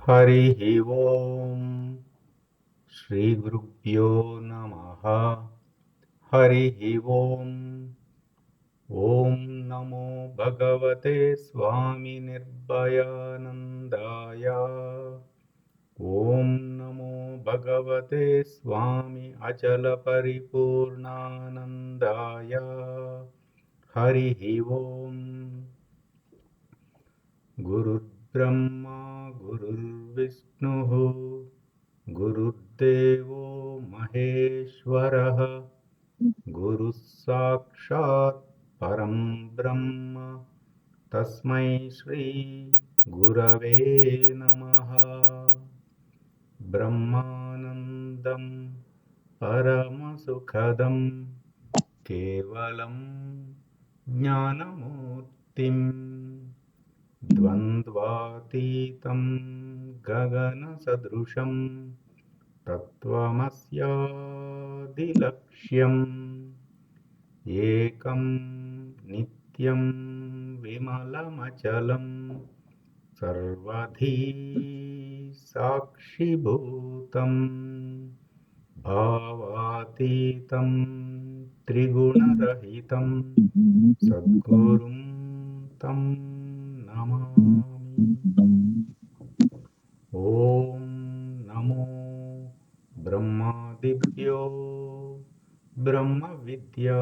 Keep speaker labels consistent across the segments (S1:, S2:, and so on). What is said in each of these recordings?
S1: हरिः ओम् श्रीगुरुभ्यो नमः। हरिः ओम्। ॐ नमो भगवते स्वामिनिर्भयानन्दाय। ॐ नमो भगवते स्वामि अचलपरिपूर्णानन्दाय। हरिः ओम्। गुरुर्ब्रह्मा गुरुर्विष्णुः गुरुर्देवो महेश्वरः गुरुः साक्षात् परं ब्रह्म तस्मै श्री गुरवे नमः। ब्रह्मानन्दं परमसुखदं केवलं ज्ञानमूर्तिम् द्वन्द्वातीतं गगनसदृशं तत्त्वमस्यादिलक्ष्यम् एकं नित्यं विमलमचलं सर्वधी साक्षिभूतम् भावातीतं त्रिगुणरहितं सद्गुरुं तं नमामि। ॐ नमो ब्रह्मादिभ्यो ब्रह्मविद्या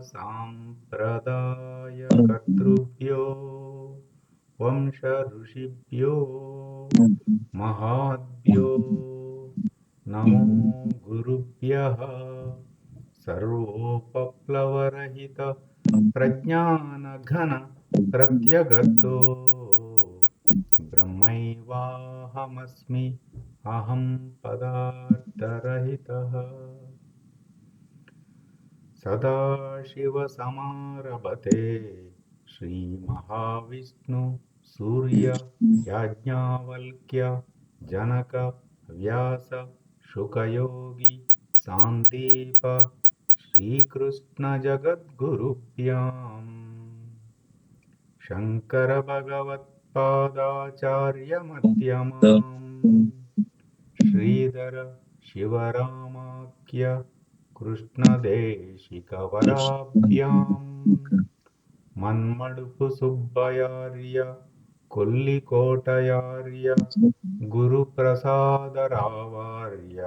S1: साम्प्रदायकर्तृभ्यो वंश ऋषिभ्यो महाभ्यो नमो गुरुभ्यः। सर्वोपप्लवरहित प्रज्ञानघन प्रत्यगतो ब्रह्मैवाहमस्मि अहं पदार्थरहितः। सदाशिवसमारभते श्रीमहाविष्णु सूर्य याज्ञवल्क्य जनक व्यास शुकयोगी सान्दीप श्रीकृष्णजगद्गुरुभ्याम् शङ्करभगवत्पादाचार्यमध्यमाम् श्रीधर शिवरामाख्य कृष्णदेशिकवराभ्याम् मन्मडुपु सुब्बयार्य कोल्लिकोटयार्य गुरुप्रसादरावार्य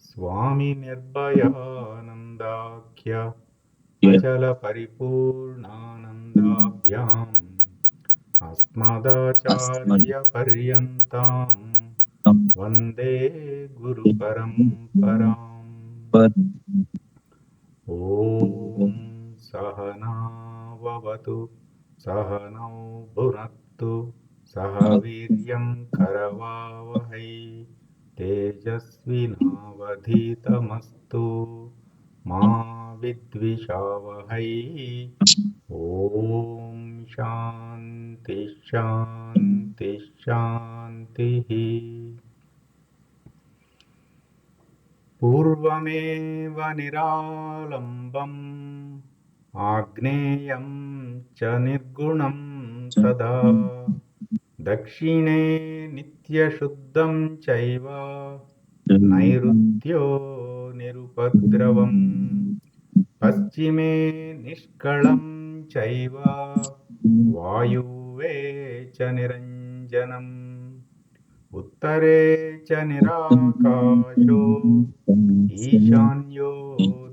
S1: स्वामी निर्भयानन्दाख्य अचलपरिपूर्णानन्दाभ्याम् अस्मदाचार्यपर्यन्ताम् वन्दे गुरुपरम्पराम्। ॐ सहनाववतु सहनौ भुनक्तु सह वीर्यं करवावहै तेजस्विनावधीतमस्तु मा विद्विषावहै। ॐ शान्ति शान्ति शान्तिः। पूर्वमेव निरालम्बम् आग्नेयं च निर्गुणं तदा दक्षिणे नित्यशुद्धं चैव नैऋत्यो निरुपद्रवम् पश्चिमे निष्कलं चैव वायुवे च निरञ्जनम् उत्तरे च निराकाशो ईशान्यो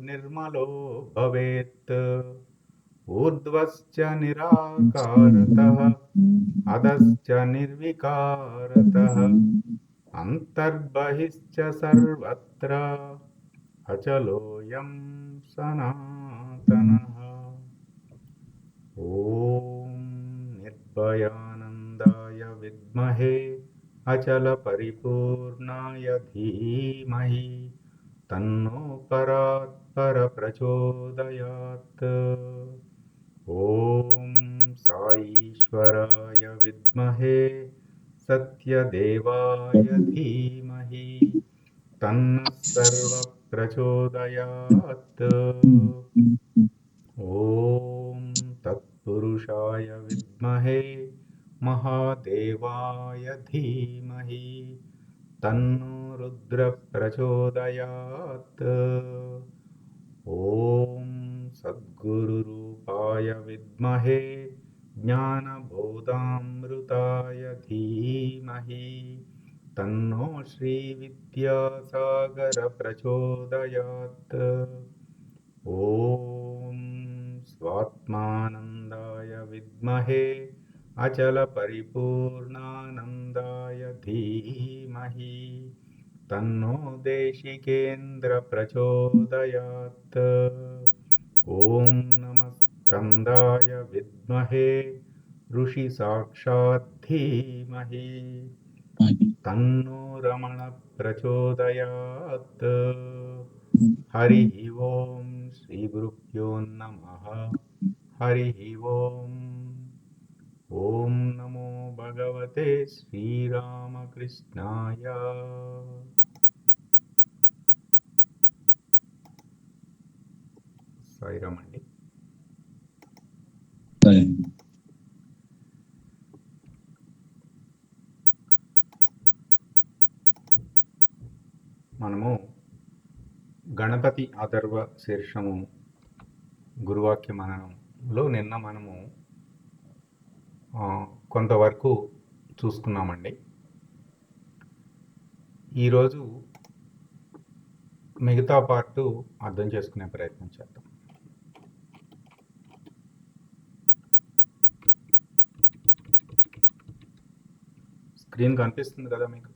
S1: निर्मलो भवेत् ऊर्ध्वश्च निराकारतः अधश्च निर्विकारतः अन्तर्बहिश्च सर्वत्र अचलोऽयं सनातनः। ॐ निर्भयानन्दाय विद्महे अचलपरिपूर्णाय धीमहि तन्नो परात्परप्रचोदयात्। ॐ साईश्वराय विद्महे सत्यदेवाय धीमहि तन्नः सर्वप्रचोदयात्। ॐ तत्पुरुषाय विद्महे महादेवाय धीमहि तन्नो रुद्रः प्रचोदयात्। ॐ सद्गुरुरूपाय विद्महे ज्ञानबोधामृताय धीमहि तन्नो श्रीविद्यासागर प्रचोदयात्। ॐ स्वात्मानन्दाय विद्महे अचलपरिपूर्णानन्दाय धीमहि तन्नो देशिकेन्द्र प्रचोदयात्। ॐ नमः स्कन्दाय विद्महे ऋषिसाक्षात् धीमहि तन्नो रमण प्रचोदयात्। हरिः ओम श्रीगुरुभ्यो नमः। हरिः ओम। ओम नमो भगवते श्रीरामकृष्णाय। సాయిరామ్ అండి. మనము గణపతి అథర్వ శీర్షము గురువాక్య మననంలో నిన్న మనము కొంతవరకు చూసుకున్నామండి. ఈరోజు మిగతా పార్టు అర్థం చేసుకునే ప్రయత్నం చేద్దాం. స్క్రీన్ కనిపిస్తుంది కదా మీకు?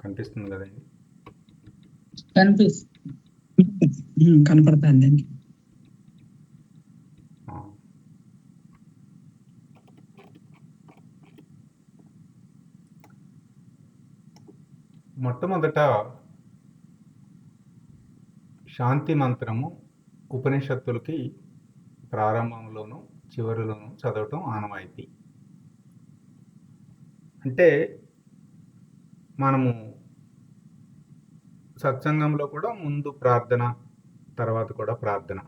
S1: కనిపిస్తుంది కదండి?
S2: కనపడుతుందండి.
S1: మొట్టమొదట శాంతి మంత్రము ఉపనిషత్తులకి ప్రారంభంలోనూ చివరిలోనూ చదవటం ఆనవాయితీ. అంటే మనము సత్సంగంలో కూడా ముందు ప్రార్థన, తర్వాత కూడా ప్రార్థన.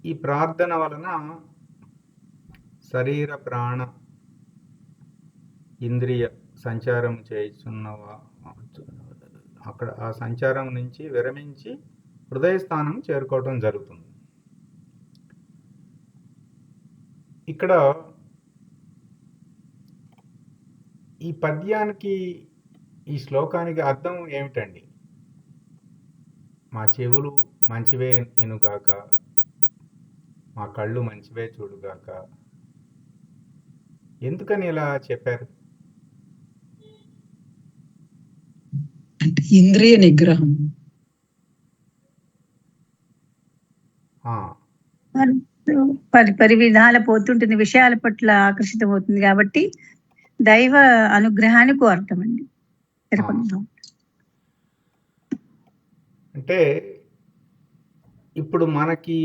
S1: ఈ ప్రార్థన వలన శరీర ప్రాణ ఇంద్రియ సంచారం చేస్తున్నవా అక్కడ ఆ సంచారం నుంచి విరమించి హృదయస్థానం చేరుకోవటం జరుగుతుంది. ఇక్కడ ఈ పద్యానికి, ఈ శ్లోకానికి అర్థం ఏమిటండి? మా చెవులు మంచివే వినుగాక, మా కళ్ళు మంచివే చూడుగాక. ఎందుకని ఇలా చెప్పారు?
S2: అంటే ఇంద్రియ నిగ్రహం.
S3: పరి విధాల పోతుంటుంది, విషయాల పట్ల ఆకర్షితమవుతుంది కాబట్టి దైవ అనుగ్రహాన్ని కోరటమండి.
S1: అంటే ఇప్పుడు మనకి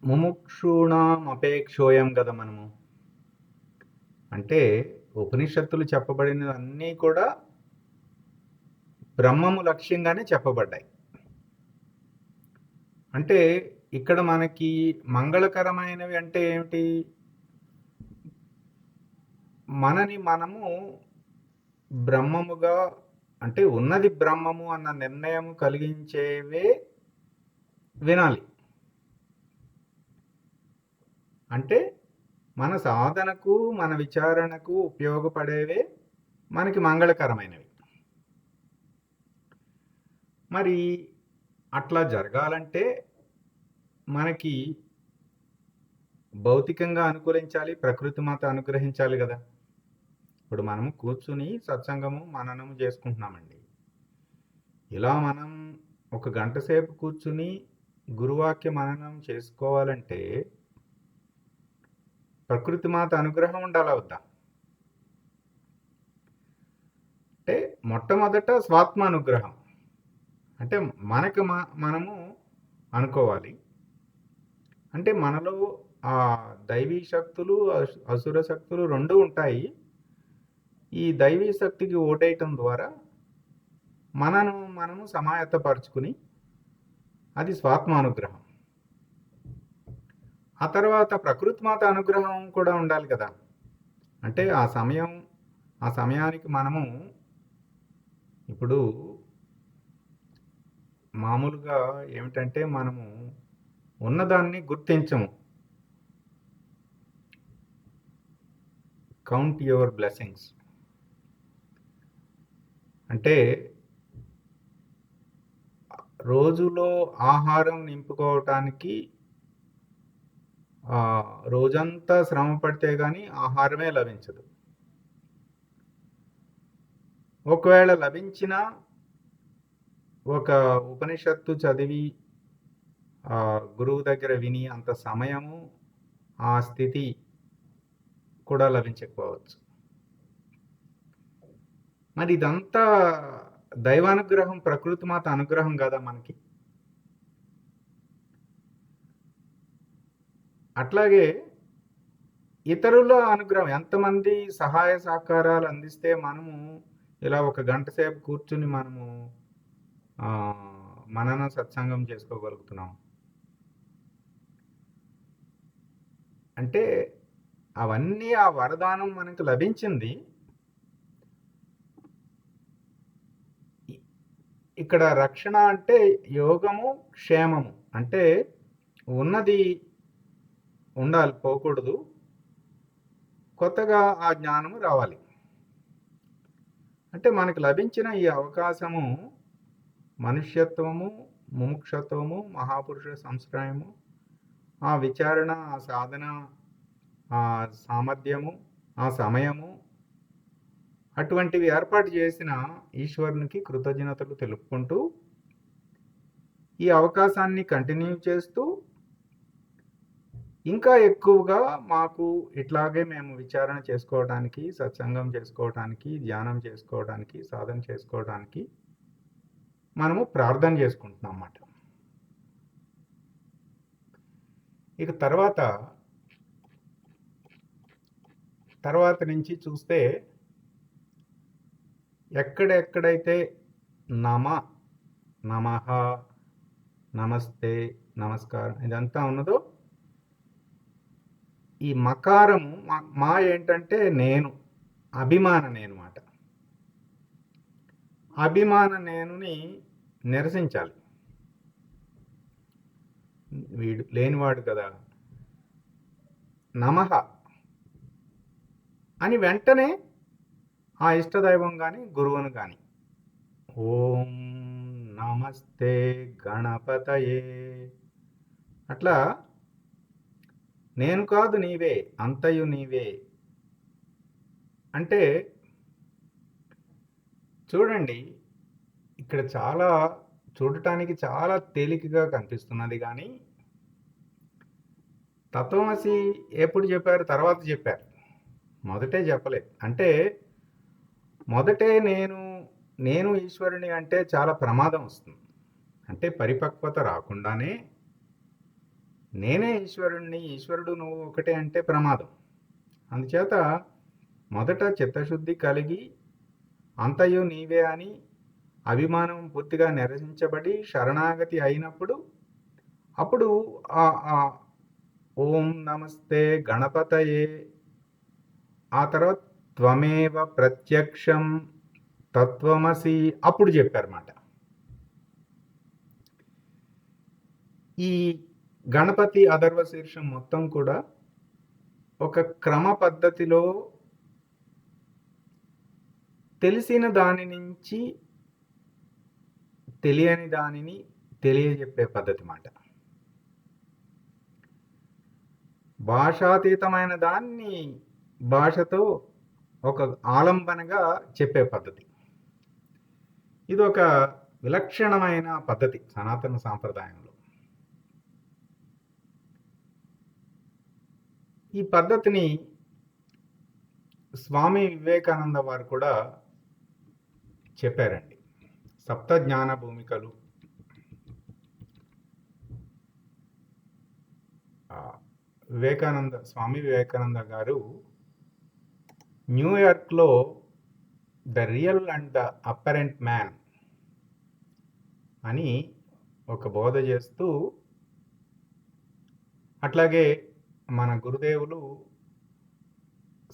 S1: ముముక్షూణాం అపేక్షోయం కదా మనము. అంటే ఉపనిషత్తులు చెప్పబడినవన్నీ కూడా బ్రహ్మము లక్ష్యంగానే చెప్పబడ్డాయి. అంటే ఇక్కడ మనకి మంగళకరమైనవి అంటే ఏమిటి? మనని మనము బ్రహ్మముగా, అంటే ఉన్నది బ్రహ్మము అన్న నిర్ణయం కలిగించేవే వినాలి. అంటే మన సాధనకు, మన విచారణకు ఉపయోగపడేవే మనకి మంగళకరమైనవి. మరి అట్లా జరగాలంటే మనకి భౌతికంగా అనుకూలించాలి, ప్రకృతి మాత అనుగ్రహించాలి కదా. ఇప్పుడు మనము కూర్చుని సత్సంగము మననము చేసుకుంటున్నామండి. ఇలా మనం 1 గంట సేపు కూర్చుని గురువాక్య మననం చేసుకోవాలంటే ప్రకృతి మాత అనుగ్రహం ఉండాలా వద్దా? అంటే మొట్టమొదట స్వాత్మ అనుగ్రహం. అంటే మనకు మనము అనుకోవాలి. అంటే మనలో ఆ దైవీ శక్తులు, అసుర శక్తులు 2 ఉంటాయి. ఈ దైవీ శక్తికి ఓటేయటం ద్వారా మనము సమాయత్తపరుచుకుని, అది స్వాత్మానుగ్రహం. ఆ తర్వాత ప్రకృతి మాత అనుగ్రహం కూడా ఉండాలి కదా. అంటే ఆ సమయానికి మనము ఇప్పుడు మామూలుగా ఏమిటంటే మనము ఉన్నదాన్ని గుర్తించము. కౌంట్ యువర్ బ్లెస్సింగ్స్ అంటే రోజులో ఆహారం నింపుకోవటానికి రోజంతా శ్రమ పడితే కానీ ఆహారమే లభించదు. ఒకవేళ లభించినా ఒక ఉపనిషత్తు చదివి గురువు దగ్గర విని అంత సమయము ఆ స్థితి కూడా లభించకపోవచ్చు. మరి ఇదంతా దైవానుగ్రహం, ప్రకృతి మాత అనుగ్రహం కదా మనకి. అట్లాగే ఇతరుల అనుగ్రహం, ఎంతమంది సహాయ సహకారాలు అందిస్తే మనము ఇలా ఒక గంట సేపు కూర్చుని మనము మనన సత్సంగం చేసుకోగలుగుతున్నాం. అంటే అవన్నీ ఆ వరదానం మనకు లభించింది. ఇక్కడ రక్షణ అంటే యోగము, క్షేమము. అంటే ఉన్నది ఉండాలి, పోకూడదు. కొత్తగా ఆ జ్ఞానము రావాలి. అంటే మనకు లభించిన ఈ అవకాశము మనుష్యత్వము, ముముక్షత్వము, మహాపురుష సంశ్రయము, ఆ విచారణ, ఆ సాధన, ఆ సామర్థ్యము, ఆ సమయము, అటువంటివి ఏర్పాటు చేసిన ఈశ్వరునికి కృతజ్ఞతలు తెలుపుకుంటూ ఈ అవకాశాన్ని కంటిన్యూ చేస్తూ ఇంకా ఎక్కువగా మాకు ఇట్లాగే మేము విచారణ చేసుకోవడానికి, సత్సంగం చేసుకోవడానికి, ధ్యానం చేసుకోవడానికి, సాధన చేసుకోవడానికి మనము ప్రార్థన చేసుకుంటున్నాం అన్నమాట. ఇక తర్వాత నుంచి చూస్తే ఎక్కడెక్కడైతే నమః, నమస్తే, నమస్కారం ఇదంతా ఉన్నదో, ఈ మకారము మా ఏంటంటే నేను, అభిమాన నేను మాట. అభిమాన నేనుని నిరసించాలి. వీడు లేనివాడు కదా. నమః అని వెంటనే ఆ ఇష్టదైవం కానీ గురువును కానీ ఓం నమస్తే గణపతయే, అట్లా నేను కాదు నీవే, అంతయు నీవే. అంటే చూడండి, ఇక్కడ చూడటానికి చాలా తేలికగా కనిపిస్తున్నది, కానీ తత్వమసి ఎప్పుడు చెప్పారు? తర్వాత చెప్పారు, మొదటే చెప్పలేదు. అంటే మొదటే నేను ఈశ్వరుని అంటే చాలా ప్రమాదం వస్తుంది. అంటే పరిపక్వత రాకుండానే నేనే ఈశ్వరుణ్ణి, ఈశ్వరుడు నువ్వు ఒకటే అంటే ప్రమాదం. అందుచేత మొదట చిత్తశుద్ధి కలిగి అంతయు నీవే అని అభిమానం పూర్తిగా నిరసించబడి శరణాగతి అయినప్పుడు అప్పుడు ఓం నమస్తే గణపతయే, ఆ తర్వాత త్వమేవ ప్రత్యక్షం తత్వమసి అప్పుడు చెప్పారన్నమాట. ఈ గణపతి అథర్వ శీర్షం మొత్తం కూడా ఒక క్రమ పద్ధతిలో తెలిసిన దాని నుంచి తెలియని దానిని తెలియజెప్పే పద్ధతి మాట. భాషాతీతమైన దాన్ని భాషతో ఒక ఆలంబనగా చెప్పే పద్ధతి. ఇది ఒక విలక్షణమైన పద్ధతి సనాతన సాంప్రదాయంలో. ఈ పద్ధతిని స్వామి వివేకానంద వారు కూడా చెప్పారండి. సప్త జ్ఞాన భూమికలు, స్వామి వివేకానంద గారు న్యూయార్క్లో the real and the apparent man అని ఒక బోధ చేస్తూ, అట్లాగే మన గురుదేవులు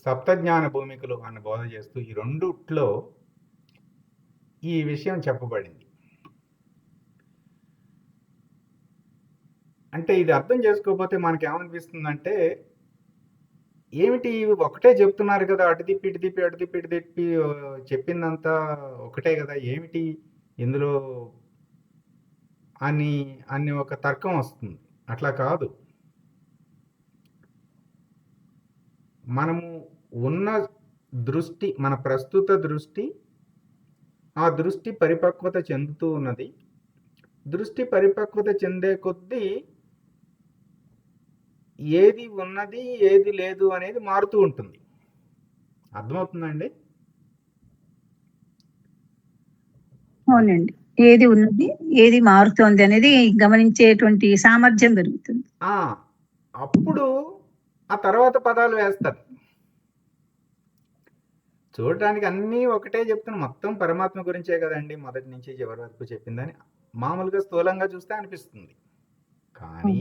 S1: సప్తజ్ఞాన భూమికలు అన్న బోధ చేస్తూ ఈ రెండిట్లో ఈ విషయం చెప్పబడింది. అంటే ఇది అర్థం చేసుకోకపోతే మనకేమనిపిస్తుందంటే, ఏమిటి ఇవి ఒకటే చెప్తున్నారు కదా, అటు తిప్పి ఇటు తిప్పి అటు తిప్పి ఇటు తిప్పి చెప్పిందంతా ఒకటే కదా, ఏమిటి ఇందులో అని అని ఒక తర్కం వస్తుంది. అట్లా కాదు. మనము ఉన్న దృష్టి, మన ప్రస్తుత దృష్టి, ఆ దృష్టి పరిపక్వత చెందుతూ ఉన్నది. దృష్టి పరిపక్వత చెందే కొద్దీ ఏది ఉన్నది ఏది లేదు అనేది మారుతూ ఉంటుంది. అర్థమవుతుందండి?
S3: అవునండి. ఏది ఉన్నది ఏది మారుతోంది అనేది గమనించేటువంటి సామర్థ్యం పెరుగుతుంది.
S1: అప్పుడు ఆ తర్వాత పదాలు వేస్తారు. చూడటానికి అన్నీ ఒకటే చెప్తున్నా, మొత్తం పరమాత్మ గురించే కదండి మొదటి నుంచి చివరి వరకు చెప్పిందని మామూలుగా స్థూలంగా చూస్తే అనిపిస్తుంది. కానీ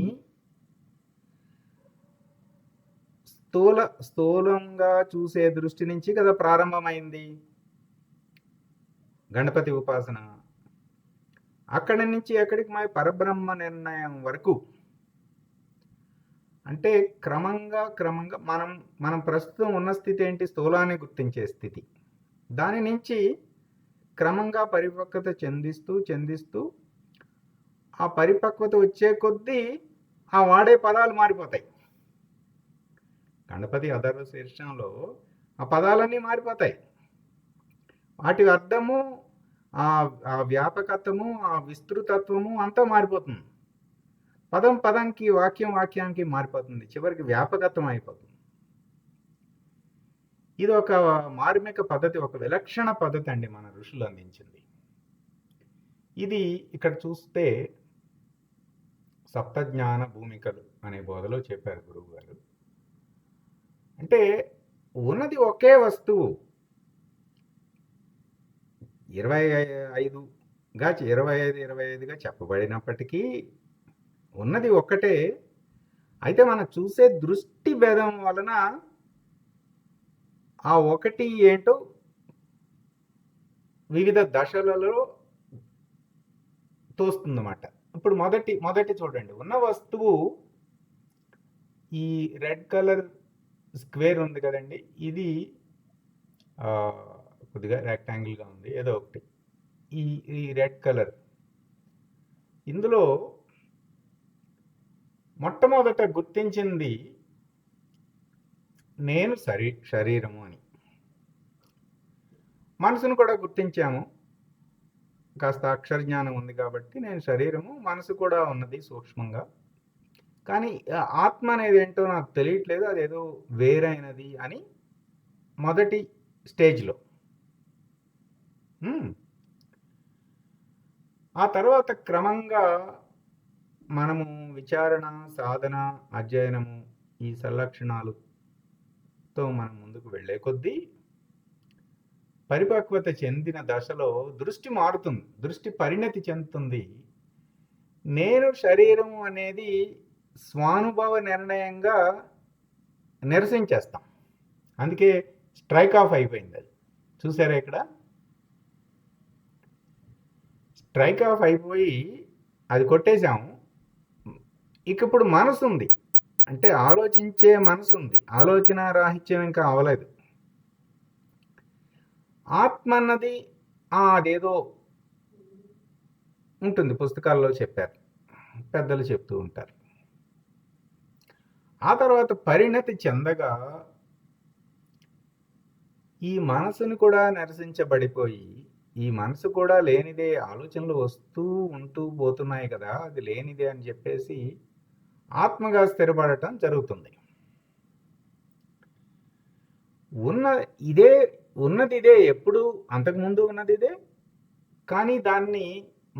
S1: స్థూలంగా చూసే దృష్టి నుంచి కదా ప్రారంభమైంది గణపతి ఉపాసన. అక్కడి నుంచి ఎక్కడికి మా పరబ్రహ్మ నిర్ణయం వరకు, అంటే క్రమంగా మనం ప్రస్తుతం ఉన్న స్థితి ఏంటి? స్థూలాన్ని గుర్తించే స్థితి. దాని నుంచి క్రమంగా పరిపక్వత చెందిస్తూ ఆ పరిపక్వత వచ్చే కొద్దీ ఆ వాడే పదాలు మారిపోతాయి. గణపతి అథర్వ శీర్షంలో ఆ పదాలన్నీ మారిపోతాయి. వాటి అర్థము, ఆ వ్యాపకత్వము, ఆ విస్తృతత్వము అంతా మారిపోతుంది. పదంకి, వాక్యానికి మారిపోతుంది. చివరికి వ్యాపకత్వం అయిపోతుంది. ఇది ఒక మార్మిక పద్ధతి, ఒక విలక్షణ పద్ధతి అండి మన ఋషులు అందించింది. ఇది ఇక్కడ చూస్తే సప్తజ్ఞాన భూమికలు అనే బోధలో చెప్పారు గురువు గారు. అంటే ఉన్నది ఒకే వస్తువు. 25గా చెప్పబడినప్పటికీ ఉన్నది ఒక్కటే. అయితే మనం చూసే దృష్టి భేదం వలన ఆ ఒకటి ఏంటో వివిధ దశలలో తోస్తుందన్నమాట. ఇప్పుడు మొదటి చూడండి, ఉన్న వస్తువు ఈ రెడ్ కలర్ స్క్వేర్ ఉంది కదండి, ఇది కొద్దిగా రెక్టాంగిల్గా ఉంది, ఏదో ఒకటి. ఈ రెడ్ కలర్, ఇందులో మొట్టమొదట గుర్తించింది నేను శరీరము అని. మనసును కూడా గుర్తించాము, కాస్త అక్షరజ్ఞానం ఉంది కాబట్టి నేను శరీరము, మనసు కూడా ఉన్నది సూక్ష్మంగా. కానీ ఆత్మ అనేది ఏంటో నాకు తెలియట్లేదు, అదేదో వేరైనది అని మొదటి స్టేజ్లో. ఆ తర్వాత క్రమంగా మనము విచారణ, సాధన, అధ్యయనము, ఈ సల్లక్షణాలతో మనం ముందుకు వెళ్ళే కొద్దీ పరిపక్వత చెందిన దశలో దృష్టి మారుతుంది, దృష్టి పరిణతి చెందుతుంది. నేను శరీరం అనేది స్వానుభవ నిర్ణయంగా నిరసించేస్తాం. అందుకే స్ట్రైక్ ఆఫ్ అయిపోయింది. అది చూసారా ఇక్కడ? స్ట్రైక్ ఆఫ్ అయిపోయి అది కొట్టేశాము. ఇక ఇప్పుడు మనసు ఉంది, అంటే ఆలోచించే మనసు ఉంది. ఆలోచన రాహిత్యం ఇంకా అవలేదు. ఆత్మ అన్నది అదేదో ఉంటుంది, పుస్తకాల్లో చెప్పారు, పెద్దలు చెప్తూ ఉంటారు. ఆ తర్వాత పరిణతి చెందగా ఈ మనసును కూడా నిరసించబడిపోయి, ఈ మనసు కూడా లేనిదే, ఆలోచనలు వస్తూ ఉంటూ పోతున్నాయి కదా, అది లేనిదే అని చెప్పేసి ఆత్మగా స్థిరపడటం జరుగుతుంది. ఉన్నది ఇదే, ఎప్పుడు అంతకుముందు ఉన్నది ఇదే, కానీ దాన్ని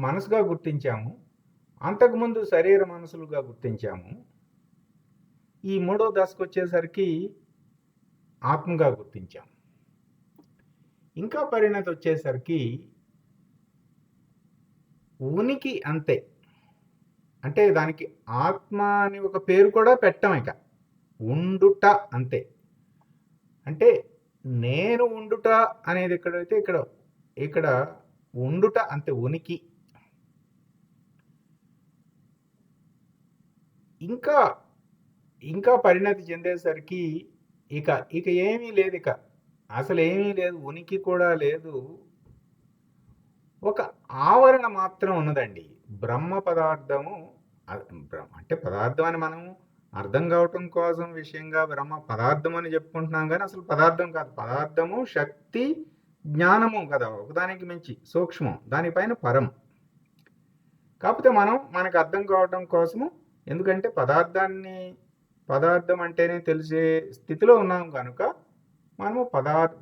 S1: మనసుగా గుర్తించాము. అంతకుముందు శరీర మనసులుగా గుర్తించాము. ఈ మూడో దశకు వచ్చేసరికి ఆత్మగా గుర్తించాము. ఇంకా పరిణతి వచ్చేసరికి ఉనికి అంతే. అంటే దానికి ఆత్మ అని ఒక పేరు కూడా పెట్టం ఇక. ఉండుట అంతే. అంటే నేను ఉండుట అనేది ఎక్కడైతే ఇక్కడ ఉండుట అంతే, ఉనికి. ఇంకా ఇంకా పరిణతి చెందేసరికి ఇక ఇక ఏమీ లేదు, ఇక అసలు ఏమీ లేదు, ఉనికి కూడా లేదు. ఒక ఆవరణ మాత్రం ఉన్నదండి. బ్రహ్మ పదార్థము అంటే పదార్థం అని మనం అర్థం కావటం కోసం విషయంగా బ్రహ్మ పదార్థం అని చెప్పుకుంటున్నాం, కానీ అసలు పదార్థం కాదు. పదార్థము శక్తి జ్ఞానము కదా, ఒకదానికి మించి సూక్ష్మం, దానిపైన పరం. కాకపోతే మనకు అర్థం కావటం కోసము, ఎందుకంటే పదార్థం అంటేనే తెలిసే స్థితిలో ఉన్నాం కనుక మనము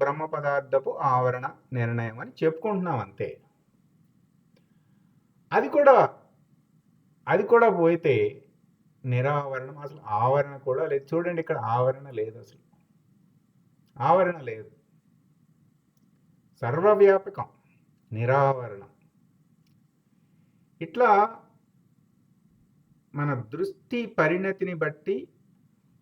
S1: బ్రహ్మ పదార్థపు ఆవరణ నిర్ణయం అని చెప్పుకుంటున్నాం అంతే. అది కూడా పోయితే నిరావరణం, అసలు ఆవరణ కూడా లేదు. చూడండి, ఇక్కడ ఆవరణ లేదు, అసలు ఆవరణ లేదు, సర్వవ్యాపకం, నిరావరణం. ఇట్లా మన దృష్టి పరిణతిని బట్టి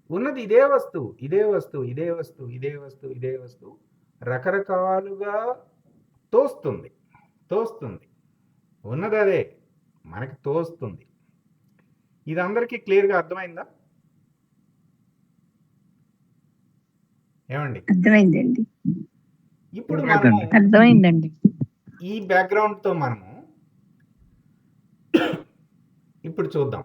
S1: ఉన్నది ఇదే వస్తువు, ఇదే వస్తువు, ఇదే వస్తువు, ఇదే వస్తువు, ఇదే వస్తువు రకరకాలుగా తోస్తుంది. ఉన్నది అదే మనకి తోస్తుంది. ఇది అందరికీ క్లియర్గా అర్థమైందా? ఏమండి?
S3: అర్థమైందండి.
S1: ఇప్పుడు మనము
S2: అర్థమైందండి.
S1: ఈ బ్యాక్గ్రౌండ్తో మనము ఇప్పుడు చూద్దాం.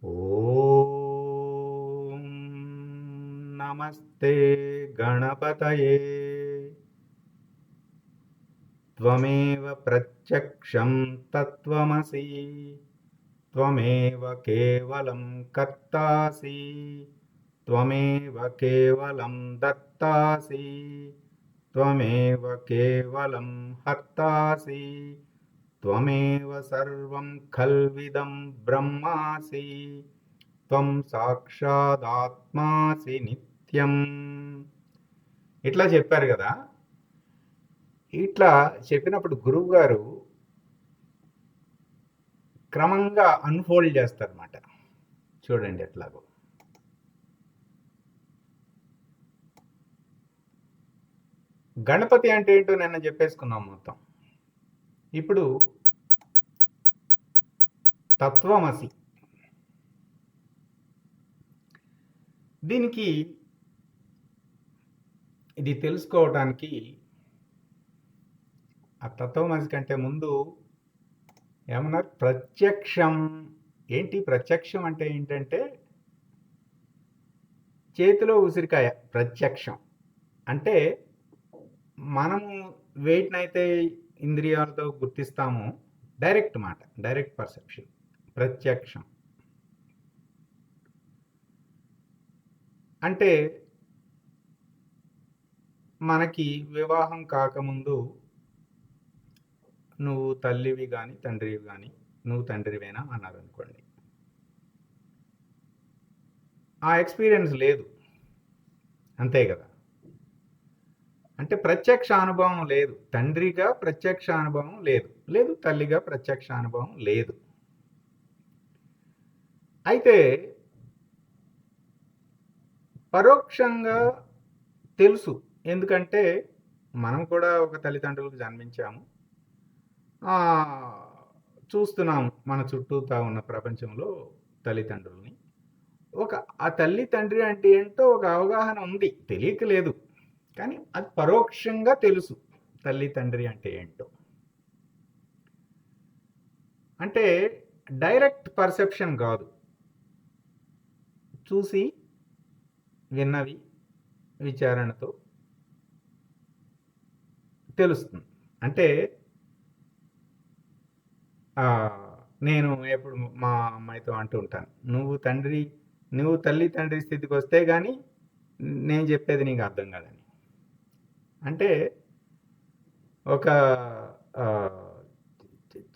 S1: ఓం నమస్తే గణపతయే త్వమేవ ప్రత్యక్షం తత్వమసి త్వమేవ కేవలం కర్తాసి త్వమేవ కేవలం దత్తాసి త్వమేవ కేవలం హర్తాసి త్వమేవ సర్వం ఖల్విదం బ్రహ్మాసి త్వం సాక్షాదాత్మాసి నిత్యం. ఇట్లా చెప్పారు కదా. ఇట్లా చెప్పినప్పుడు గురువు గారు క్రమంగా అన్ఫోల్డ్ చేస్తారన్నమాట. చూడండి ఎట్లాగో. గణపతి అంటే ఏంటో నిన్న చెప్పేసుకున్నాం మొత్తం. ఇప్పుడు తత్వమసి, దీనికి ఇది తెలుసుకోవడానికి ఆ తత్వమసి కంటే ముందు ఏమన్నారు? ప్రత్యక్షం. ఏంటి ప్రత్యక్షం అంటే? ఏంటంటే చేతిలో ఉసిరికాయ ప్రత్యక్షం. అంటే మనము వేటినైతే ఇంద్రియాలతో గుర్తిస్తామో డైరెక్ట్ మాట, డైరెక్ట్ పర్సెప్షన్, ప్రత్యక్షం. అంటే మనకి వివాహం కాకముందు నువ్వు తల్లివి కానీ తండ్రివి కానీ, నువ్వు తండ్రివేనా అన్నారు అనుకోండి, ఆ ఎక్స్పీరియన్స్ లేదు, అంతే కదా. అంటే ప్రత్యక్ష అనుభవం లేదు, తండ్రిగా ప్రత్యక్ష అనుభవం లేదు, తల్లిగా ప్రత్యక్ష అనుభవం లేదు. అయితే పరోక్షంగా తెలుసు, ఎందుకంటే మనం కూడా ఒక తల్లిదండ్రులకు జన్మించాము, చూస్తున్నాము మన చుట్టూతా ఉన్న ప్రపంచంలో తల్లిదండ్రుల్ని. ఆ తల్లి తండ్రి అంటే ఏంటో ఒక అవగాహన ఉంది, తెలియక లేదు, కానీ అది పరోక్షంగా తెలుసు తల్లి తండ్రి అంటే ఏంటో. అంటే డైరెక్ట్ పర్సెప్షన్ కాదు, చూసి విన్నవి విచారణతో తెలుస్తుంది. అంటే నేను ఎప్పుడు మా అమ్మాయితో అంటూ ఉంటాను, నువ్వు తల్లి తండ్రి స్థితికి వస్తే కానీ నేను చెప్పేది నీకు అర్థం కాదని. అంటే ఒక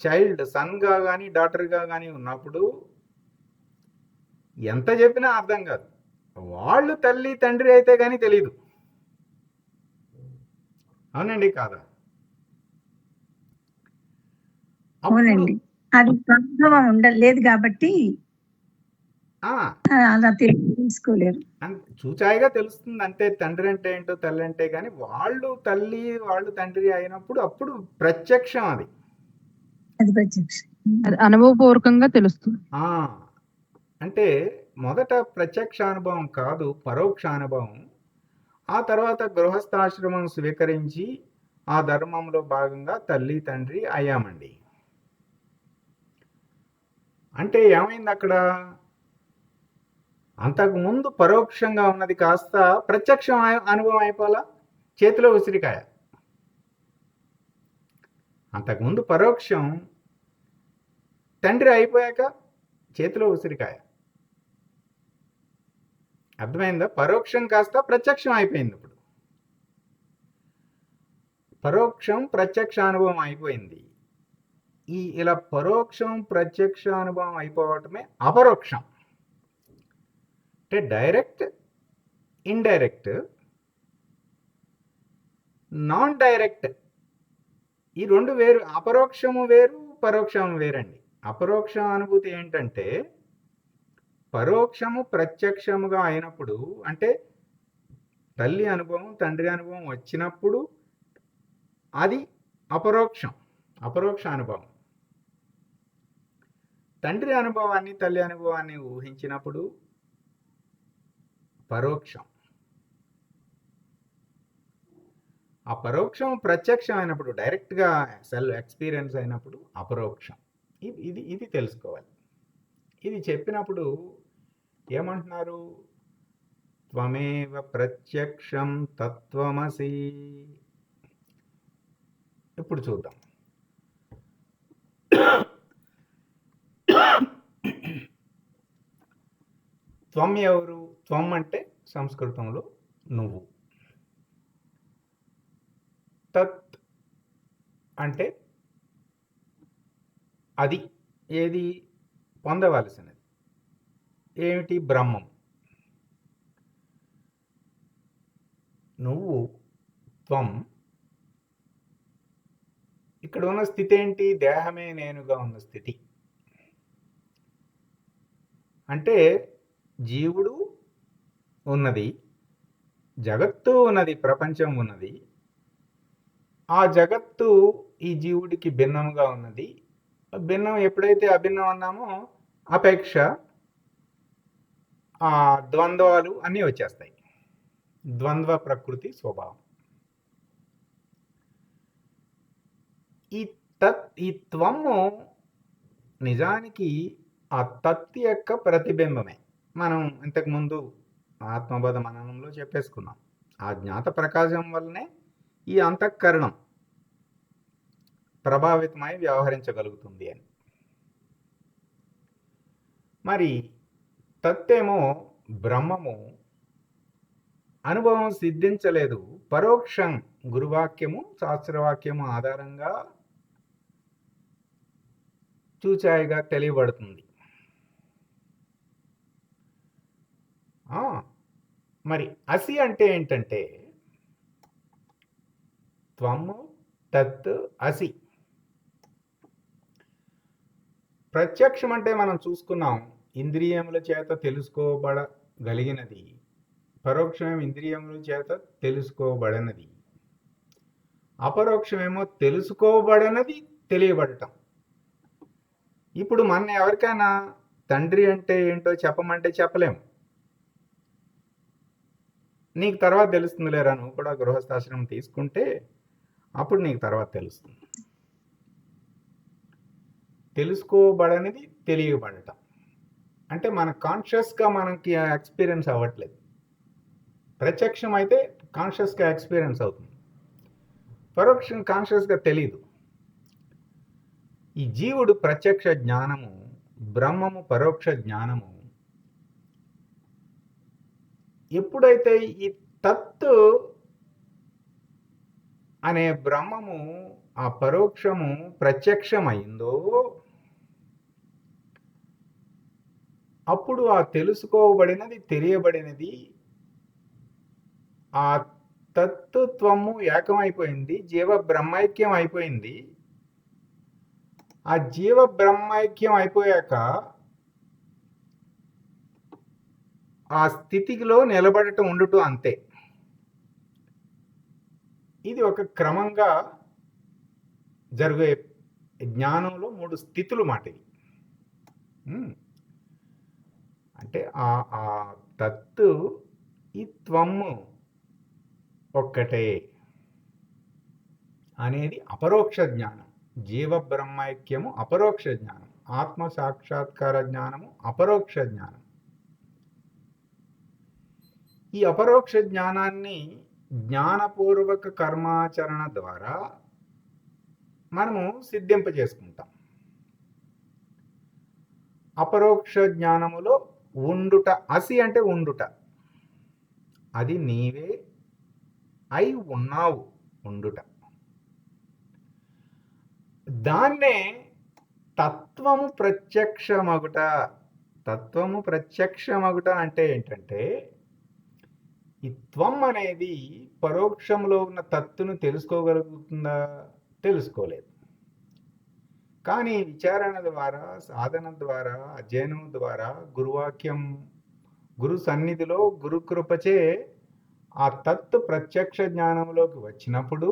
S1: చైల్డ్ సన్గా కానీ డాటర్గా కానీ ఉన్నప్పుడు ఎంత చెప్పినా అర్థం కాదు, వాళ్ళు తల్లి తండ్రి అయితే కానీ తెలీదు. అవునండి కాదా? అప్పుడు
S3: అవునండి. అది అనుభవం ఉండలేదు కాబట్టి
S1: ఆ!
S3: అలా తెలుసుకోలేరు.
S1: చూచాయిగా తెలుస్తుంది అంతే. తండ్రి అంటే ఏంటో, తల్లి అంటే గాని, వాళ్ళు తల్లి, వాళ్ళు తండ్రి అయినప్పుడు అప్పుడు ప్రత్యక్షం అది.
S3: అది ప్రత్యక్షం.
S2: అది అనుభవపూర్వకంగా తెలుస్తుంది.
S1: ఆ! అంటే మొదట ప్రత్యక్ష అనుభవం కాదు, పరోక్ష అనుభవం. ఆ తర్వాత గృహస్థాశ్రమం స్వీకరించి, ఆ ధర్మంలో భాగంగా తల్లి, తండ్రి అయ్యామండి. అంటే ఏమైందక్కడ? అంతకుముందు పరోక్షంగా ఉన్నది కాస్త ప్రత్యక్షం అనుభవం అయిపోలా? చేతిలో ఉసిరికాయ. అంతకుముందు పరోక్షం, తండ్రి అయిపోయాక చేతిలో ఉసిరికాయ. అర్థమైందా? పరోక్షం కాస్త ప్రత్యక్షం అయిపోయింది ఇప్పుడు. పరోక్షం ప్రత్యక్ష అనుభవం అయిపోయింది. ఇలా పరోక్షం ప్రత్యక్ష అనుభవం అయిపోవటమే అపరోక్షం. అంటే డైరెక్ట్, ఇండైరెక్ట్, నాన్ డైరెక్ట్, ఈ రెండు వేరు. అపరోక్షము వేరు, పరోక్షము వేరండి. అపరోక్ష అనుభూతి ఏంటంటే పరోక్షము ప్రత్యక్షముగా అయినప్పుడు, అంటే తల్లి అనుభవం, తండ్రి అనుభవం వచ్చినప్పుడు అది అపరోక్షం, అపరోక్ష అనుభవం. తండ్రి అనుభవాన్ని, తల్లి అనుభవాన్ని ఊహించినప్పుడు పరోక్షం. ఆ పరోక్షం ప్రత్యక్షం అయినప్పుడు, డైరెక్ట్గా సెల్ ఎక్స్పీరియన్స్ అయినప్పుడు అపరోక్షం. ఇది తెలుసుకోవాలి. ఇది చెప్పినప్పుడు ఏమంటున్నారు? త్వమేవ ప్రత్యక్షం తత్వమసి. ఇప్పుడు చూద్దాం. త్వం ఎవరు? త్వం అంటే సంస్కృతంలో నువ్వు. తత్ అంటే అది, ఏది పొందవలసినది, ఏమిటి? బ్రహ్మం. నువ్వు, త్వం. ఇక్కడ ఉన్న స్థితి ఏంటి? దేహమే నేనుగా ఉన్న స్థితి. అంటే జీవుడు ఉన్నది, జగత్తు ఉన్నది, ప్రపంచం ఉన్నది. ఆ జగత్తు ఈ జీవుడికి భిన్నంగా ఉన్నది. భిన్నం ఎప్పుడైతే అభిన్నం అన్నామో అపేక్ష, ఆ ద్వంద్వాలు అన్నీ వచ్చేస్తాయి. ద్వంద్వ ప్రకృతి స్వభావం. ఈ త్వము నిజానికి ఆ తత్ యొక్క ప్రతిబింబమే. మనం ఇంతకుముందు ఆత్మబోధ మననంలో చెప్పేసుకున్నాం. ఆ జ్ఞాత ప్రకాశం వల్లనే ఈ అంతఃకరణం ప్రభావితమై వ్యవహరించగలుగుతుంది అని. మరి తత్తేమో బ్రహ్మము అనుభవం సిద్ధించలేదు. పరోక్షం గురువాక్యము, శాస్త్రవాక్యము ఆధారంగా చూచాయిగా తెలియబడుతుంది. మరి అసి అంటే ఏంటంటే త్వము తత్ అసి. ప్రత్యక్షం అంటే మనం చూసుకున్నాం, ఇంద్రియముల చేత తెలుసుకోబడగలిగినది. పరోక్షమేమో ఇంద్రియముల చేత తెలుసుకోబడనది. అపరోక్షమేమో తెలుసుకోబడనది, తెలియబడటం. ఇప్పుడు మన ఎవరికైనా తండ్రి అంటే ఏంటో చెప్పమంటే చెప్పలేము. నీకు తర్వాత తెలుస్తుంది లేరా, నువ్వు కూడా గృహస్థాశ్రమం తీసుకుంటే అప్పుడు నీకు తర్వాత తెలుస్తుంది. తెలుసుకోబడనిది తెలియబడటం అంటే మన కాన్షియస్గా మనకి ఎక్స్పీరియన్స్ అవ్వట్లేదు. ప్రత్యక్షం అయితే కాన్షియస్గా ఎక్స్పీరియన్స్ అవుతుంది, పరోక్షం కాన్షియస్గా తెలియదు. ఈ జీవుడు ప్రత్యక్ష జ్ఞానము, బ్రహ్మము పరోక్ష జ్ఞానము. ఎప్పుడైతే ఈ తత్తు అనే బ్రహ్మము, ఆ పరోక్షము ప్రత్యక్షమైందో అప్పుడు ఆ తెలుసుకోబడినది, తెలియబడినది, ఆ తత్వము ఏకమైపోయింది, జీవ బ్రహ్మైక్యం అయిపోయింది. ఆ జీవ బ్రహ్మైక్యం అయిపోయాక ఆ స్థితిలో నిలబడటం ఉండటం అంతే. ఇది ఒక క్రమంగా జరిగే జ్ఞానంలో 3 స్థితులు మాట ఇది. అంటే ఆ ఆ తత్తు ఈ త్వము ఒక్కటే అనేది అపరోక్ష జ్ఞానం. జీవ బ్రహ్మైక్యము అపరోక్ష జ్ఞానం, ఆత్మ సాక్షాత్కార జ్ఞానము అపరోక్ష జ్ఞానం. ఈ అపరోక్ష జ్ఞానాన్ని జ్ఞానపూర్వక కర్మాచరణ ద్వారా మనము సిద్ధింపజేసుకుంటాం. అపరోక్ష జ్ఞానములో ఉండుట, అసి అంటే ఉండుట, అది నీవే అయి ఉన్నావు, ఉండుట. దాన్నే తత్వము ప్రత్యక్షమగుట. తత్వము ప్రత్యక్షమగుట అంటే ఏంటంటే, ఈ త్వం అనేది పరోక్షంలో ఉన్న తత్తును తెలుసుకోగలుగుతుందా? తెలుసుకోలేదు. కానీ విచారణ ద్వారా, సాధన ద్వారా, అధ్యయనం ద్వారా, గురువాక్యం, గురు సన్నిధిలో గురు కృపచే ఆ తత్తు ప్రత్యక్ష జ్ఞానంలోకి వచ్చినప్పుడు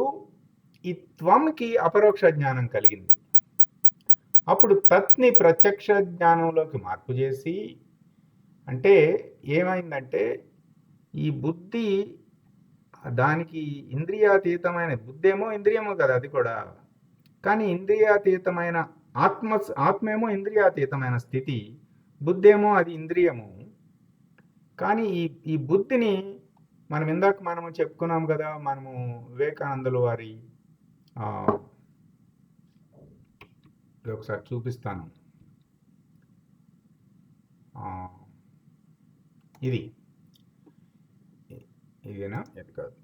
S1: ఈ త్వంకి అపరోక్ష జ్ఞానం కలిగింది. అప్పుడు తత్ని ప్రత్యక్ష జ్ఞానంలోకి మార్పు చేసి, అంటే ఏమైందంటే ఈ బుద్ధి దానికి ఇంద్రియాతీతమైన, బుద్ధి ఏమో ఇంద్రియమో కదా అది కూడా, కానీ ఇంద్రియాతీతమైన ఆత్మేమో ఇంద్రియాతీతమైన స్థితి, బుద్ధేమో అది ఇంద్రియము. కానీ ఈ బుద్ధిని మనము చెప్పుకున్నాం కదా, మనము వివేకానందుల వారి ఒకసారి చూపిస్తాను. ఇదేనా? ఇది కాదు.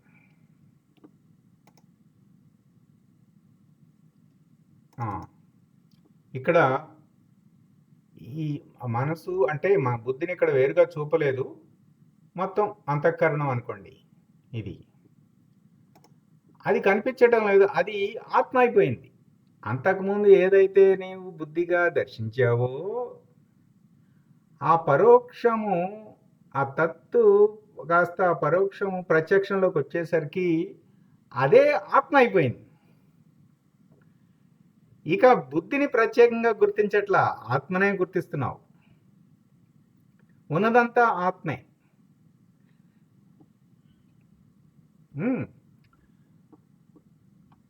S1: ఇక్కడ ఈ మనసు అంటే మా బుద్ధిని ఇక్కడ వేరుగా చూపలేదు, మొత్తం అంతఃకరణం అనుకోండి. ఇది అది కనిపించటం లేదు, అది ఆత్మ అయిపోయింది. అంతకుముందు ఏదైతే నీవు బుద్ధిగా దర్శించావో ఆ పరోక్షము, ఆ తత్తు కాస్త పరోక్షము ప్రత్యక్షంలోకి వచ్చేసరికి అదే ఆత్మ అయిపోయింది. ఇక బుద్ధిని ప్రత్యేకంగా గుర్తించట్లా, ఆత్మనే గుర్తిస్తున్నావు. ఉన్నదంతా ఆత్మే.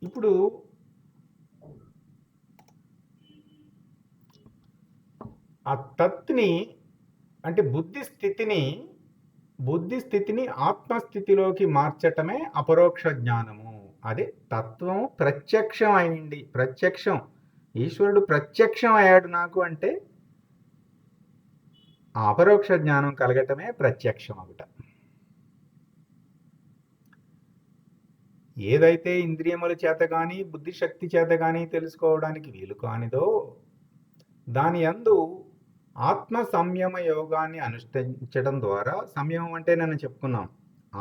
S1: ఇప్పుడు ఆ తత్ని అంటే బుద్ధి స్థితిని ఆత్మస్థితిలోకి మార్చటమే అపరోక్ష జ్ఞానము. అదే తత్వం ప్రత్యక్షం అయింది. ప్రత్యక్షం, ఈశ్వరుడు ప్రత్యక్షం అయ్యాడు నాకు అంటే ఆ అపరోక్ష జ్ఞానం కలగటమే ప్రత్యక్షం అగుట. ఏదైతే ఇంద్రియముల చేత కానీ బుద్ధిశక్తి చేత కానీ తెలుసుకోవడానికి వీలు కానిదో దాని యందు ఆత్మ సంయమ యోగాన్ని అనుష్ఠించడం ద్వారా, సంయమం అంటే నేను చెప్పుకున్నాం,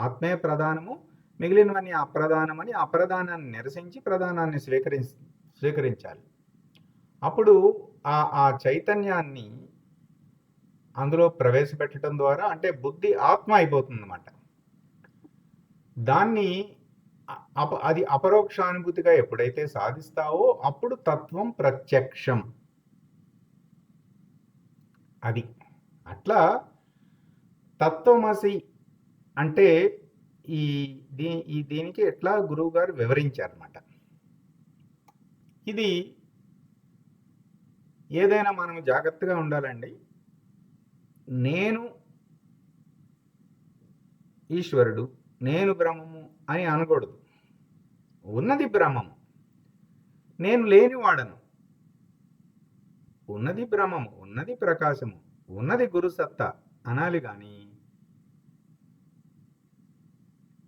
S1: ఆత్మే ప్రధానము, మిగిలినవన్నీ అప్రధానమని, అప్రధానాన్ని నిరసించి ప్రధానాన్ని స్వీకరించాలి. అప్పుడు ఆ చైతన్యాన్ని అందులో ప్రవేశపెట్టడం ద్వారా, అంటే బుద్ధి ఆత్మ అయిపోతుంది అన్నమాట. దాన్ని అది అపరోక్షానుభూతిగా ఎప్పుడైతే సాధిస్తావో అప్పుడు తత్వం ప్రత్యక్షం. అది అట్లా తత్వమసి అంటే దీనికి ఎట్లా గురువు గారు వివరించారన్నమాట. ఇది ఏదైనా మనం జాగ్రత్తగా ఉండాలండి. నేను ఈశ్వరుడు, నేను బ్రహ్మము అని అనకూడదు. ఉన్నది బ్రహ్మము, నేను లేనివాడను. ఉన్నది బ్రహ్మము, ఉన్నది ప్రకాశము, ఉన్నది గురుసత్తా అనాలి. కానీ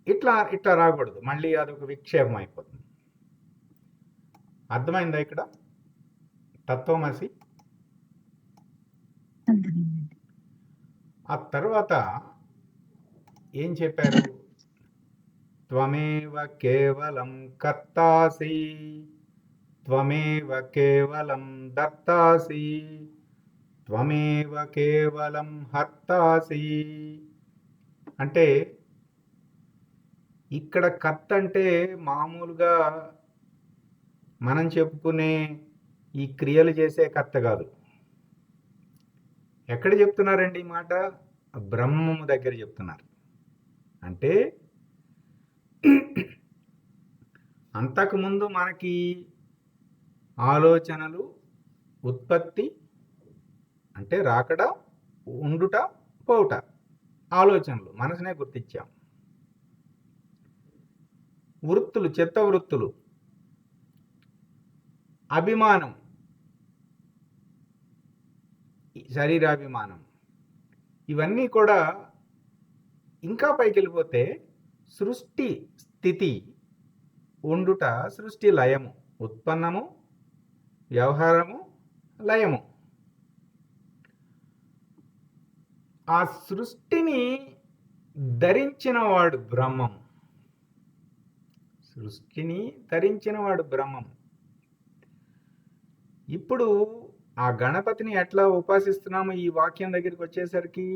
S1: ఇట్లా రాకూడదు, మళ్ళీ అదొక విక్షేపం అయిపోతుంది. అర్థమైందా ఇక్కడ తత్వమసి? ఆ తర్వాత ఏం చెప్పారు? త్వమేవ కేవలం కర్తాసి త్వమేవ కేవలం దత్తాసి త్వమేవ కేవలం హర్తాసి. అంటే ఇక్కడ కర్త అంటే మామూలుగా మనం చెప్పుకునే ఈ క్రియలు చేసే కర్త కాదు. ఎక్కడ చెప్తున్నారండి ఈ మాట? బ్రహ్మము దగ్గర చెప్తున్నారు. అంటే అంతకుముందు మనకి ఆలోచనలు ఉత్పత్తి అంటే రాకడ, ఉండుట, పోవుట, ఆలోచనలు మనసునే గుర్తించాం. వృత్తులు, చిత్త వృత్తులు, అభిమానం, శరీరాభిమానం, ఇవన్నీ కూడా ఇంకా పైకి వెళ్ళిపోతే సృష్టి స్థితి, ఉండుట, సృష్టి లయము, ఉత్పన్నము, వ్యవహారము, లయము. ఆ సృష్టిని ధరించిన వాడు బ్రహ్మం. సృష్టిని ధరించిన వాడు బ్రహ్మం. ఇప్పుడు ఆ గణపతిని ఎట్లా ఉపాసిస్తున్నాము ఈ వాక్యం దగ్గరికి వచ్చేసరికి?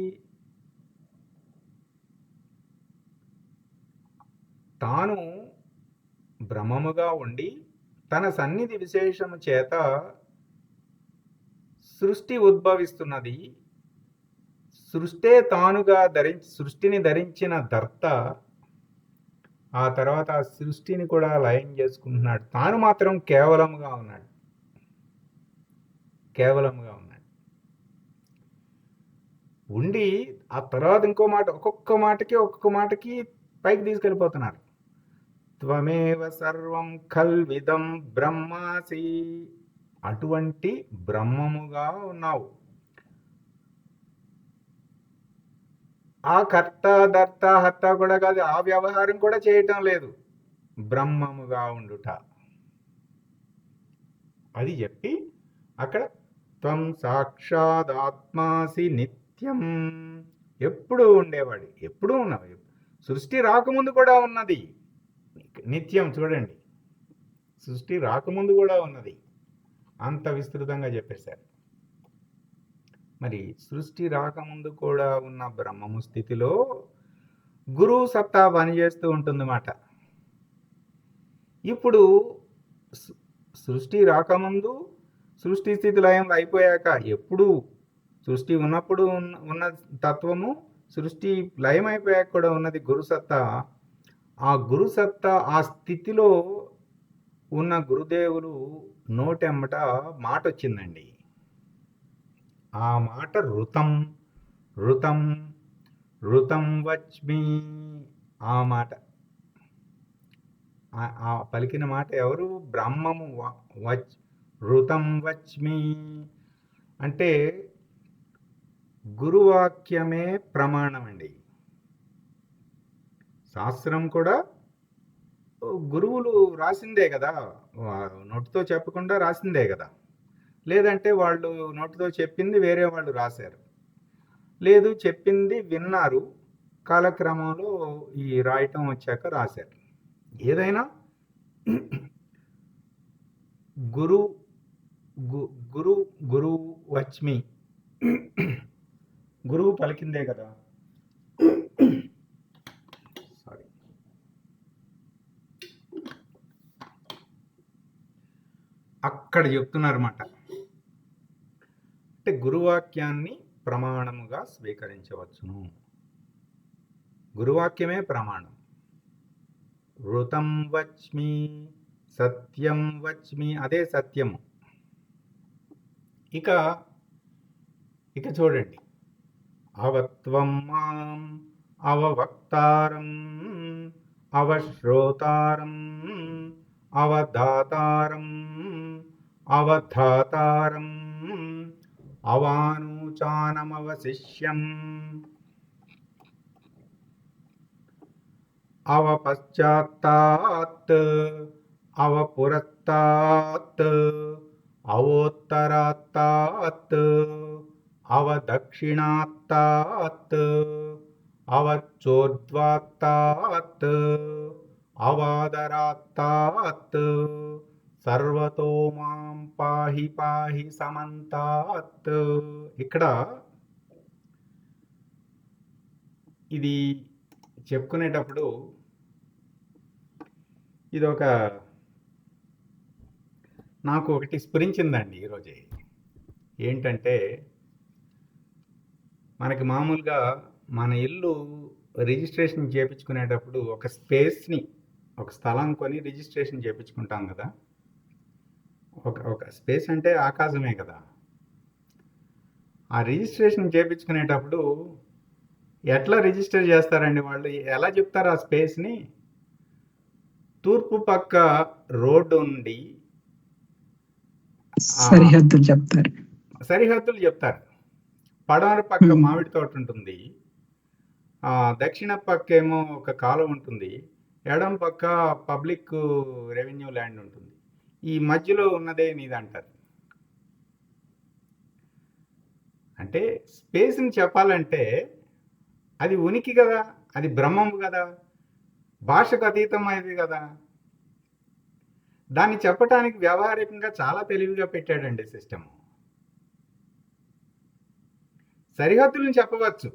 S1: తాను బ్రహ్మముగా ఉండి తన సన్నిధి విశేషము చేత సృష్టి ఉద్భవిస్తున్నది. సృష్టే తానుగా సృష్టిని ధరించిన ధర్త ఆ తర్వాత ఆ సృష్టిని కూడా లయం చేసుకుంటున్నాడు. తాను మాత్రం కేవలముగా ఉన్నాడు. కేవలముగా ఉన్నాడు. ఉండి ఆ తర్వాత ఇంకో మాట, ఒక్కొక్క మాటకి పైకి తీసుకెళ్ళిపోతున్నారు. త్వమేవ సర్వం ఖల్విదం బ్రహ్మాసి. అటువంటి బ్రహ్మముగా ఉన్నావు. ఆ కర్త, దర్త, హర్త కూడా కాదు, ఆ వ్యవహారం కూడా చేయటం లేదు. బ్రహ్మముగా ఉండుట అది చెప్పి అక్కడ త్వం సాక్షాదాత్మాసి నిత్యం. ఎప్పుడు ఉండేవాడు, ఎప్పుడు ఉన్నావు. సృష్టి రాకముందు కూడా ఉన్నది నిత్యం. చూడండి, సృష్టి రాకముందు కూడా ఉన్నది. అంత విస్తృతంగా చెప్పేశారు. మరి సృష్టి రాకముందు కూడా ఉన్న బ్రహ్మము స్థితిలో గురువు సత్తా పనిచేస్తూ ఉంటుందన్నమాట. ఇప్పుడు సృష్టి రాకముందు, సృష్టి స్థితి లయంలో అయిపోయాక, ఎప్పుడు సృష్టి ఉన్నప్పుడు ఉన్న తత్వము సృష్టి లయం అయిపోయాక కూడా ఉన్నది గురుసత్తా. ఆ గురుసత్తా ఆ స్థితిలో ఉన్న గురుదేవులు నోటెమ్మట మాట వచ్చిందండి. ఆ మాట ఋతం ఋతం ఋతం వచ్మి. ఆ మాట, ఆ పలికిన మాట ఎవరు? బ్రహ్మము. ఋతం వచ్మి అంటే గురువాక్యమే ప్రమాణం అండి. శాస్త్రం కూడా గురువులు రాసిందే కదా, నోటితో చెప్పకుండా రాసిందే కదా. లేదంటే వాళ్ళు నోటితో చెప్పింది వేరే వాళ్ళు రాశారు, లేదు చెప్పింది విన్నారు, కాలక్రమంలో ఈ రాయటం వచ్చాక రాశారు. ఏదైనా గురు గురు గురువు వచ్మి, గురువు పలికిందే కదా. సారీ, అక్కడ చెప్తున్నారన్నమాట. అంటే గురువాక్యాన్ని ప్రమాణముగా స్వీకరించవచ్చును. గురువాక్యమే ప్రమాణం. ఋతం వచ్మి, సత్యం వచ్మి, అదే సత్యము. ఇక చూడండి, అవత్వం మాం అవవక్తారం అవశ్రోతారం అవధాతారం అవధాతారం అవానూచానమవశిష్యం అవపశ్చాత్తాత్ అవపురత్తాత్ అవోత్తరాత్తాత్ అవదక్షిణాత్తాత్ అవచోర్ధ్వాత్తాత్ అవాదరాత్తాత్ సర్వతో మాం పాహి పాహి సమంతాత్. ఇక్కడ ఇది చెప్పుకునేటప్పుడు ఇది నాకు ఒకటి స్ఫురించిందండి ఈరోజే. ఏంటంటే మనకి మామూలుగా మన ఇల్లు రిజిస్ట్రేషన్ చేయించుకునేటప్పుడు ఒక స్థలం కొని రిజిస్ట్రేషన్ చేయించుకుంటాం కదా. ఒక స్పేస్ అంటే ఆకాశమే కదా. ఆ రిజిస్ట్రేషన్ చేయించుకునేటప్పుడు ఎట్లా రిజిస్టర్ చేస్తారండి వాళ్ళు? ఎలా చెప్తారు ఆ స్పేస్ని? తూర్పు పక్క రోడ్డు ఉండి
S2: సరిహద్దులు చెప్తారు.
S1: సరిహద్దులు చెప్తారు. పడమర పక్క మామిడి తోట ఉంటుంది, దక్షిణ పక్క ఏమో ఒక కాలువ ఉంటుంది, ఎడం పక్క పబ్లిక్ రెవెన్యూ ల్యాండ్ ఉంటుంది. ఈ మధ్యలో ఉన్నదే నీది అంటారు. అంటే స్పేస్ని చెప్పాలంటే అది ఉనికి కదా, అది బ్రహ్మము కదా, భాషకు అతీతమైనది కదా. దాన్ని చెప్పటానికి వ్యవహారికంగా చాలా తెలివిగా పెట్టాడండి సిస్టమ్. సరిహద్దులను చెప్పవచ్చు,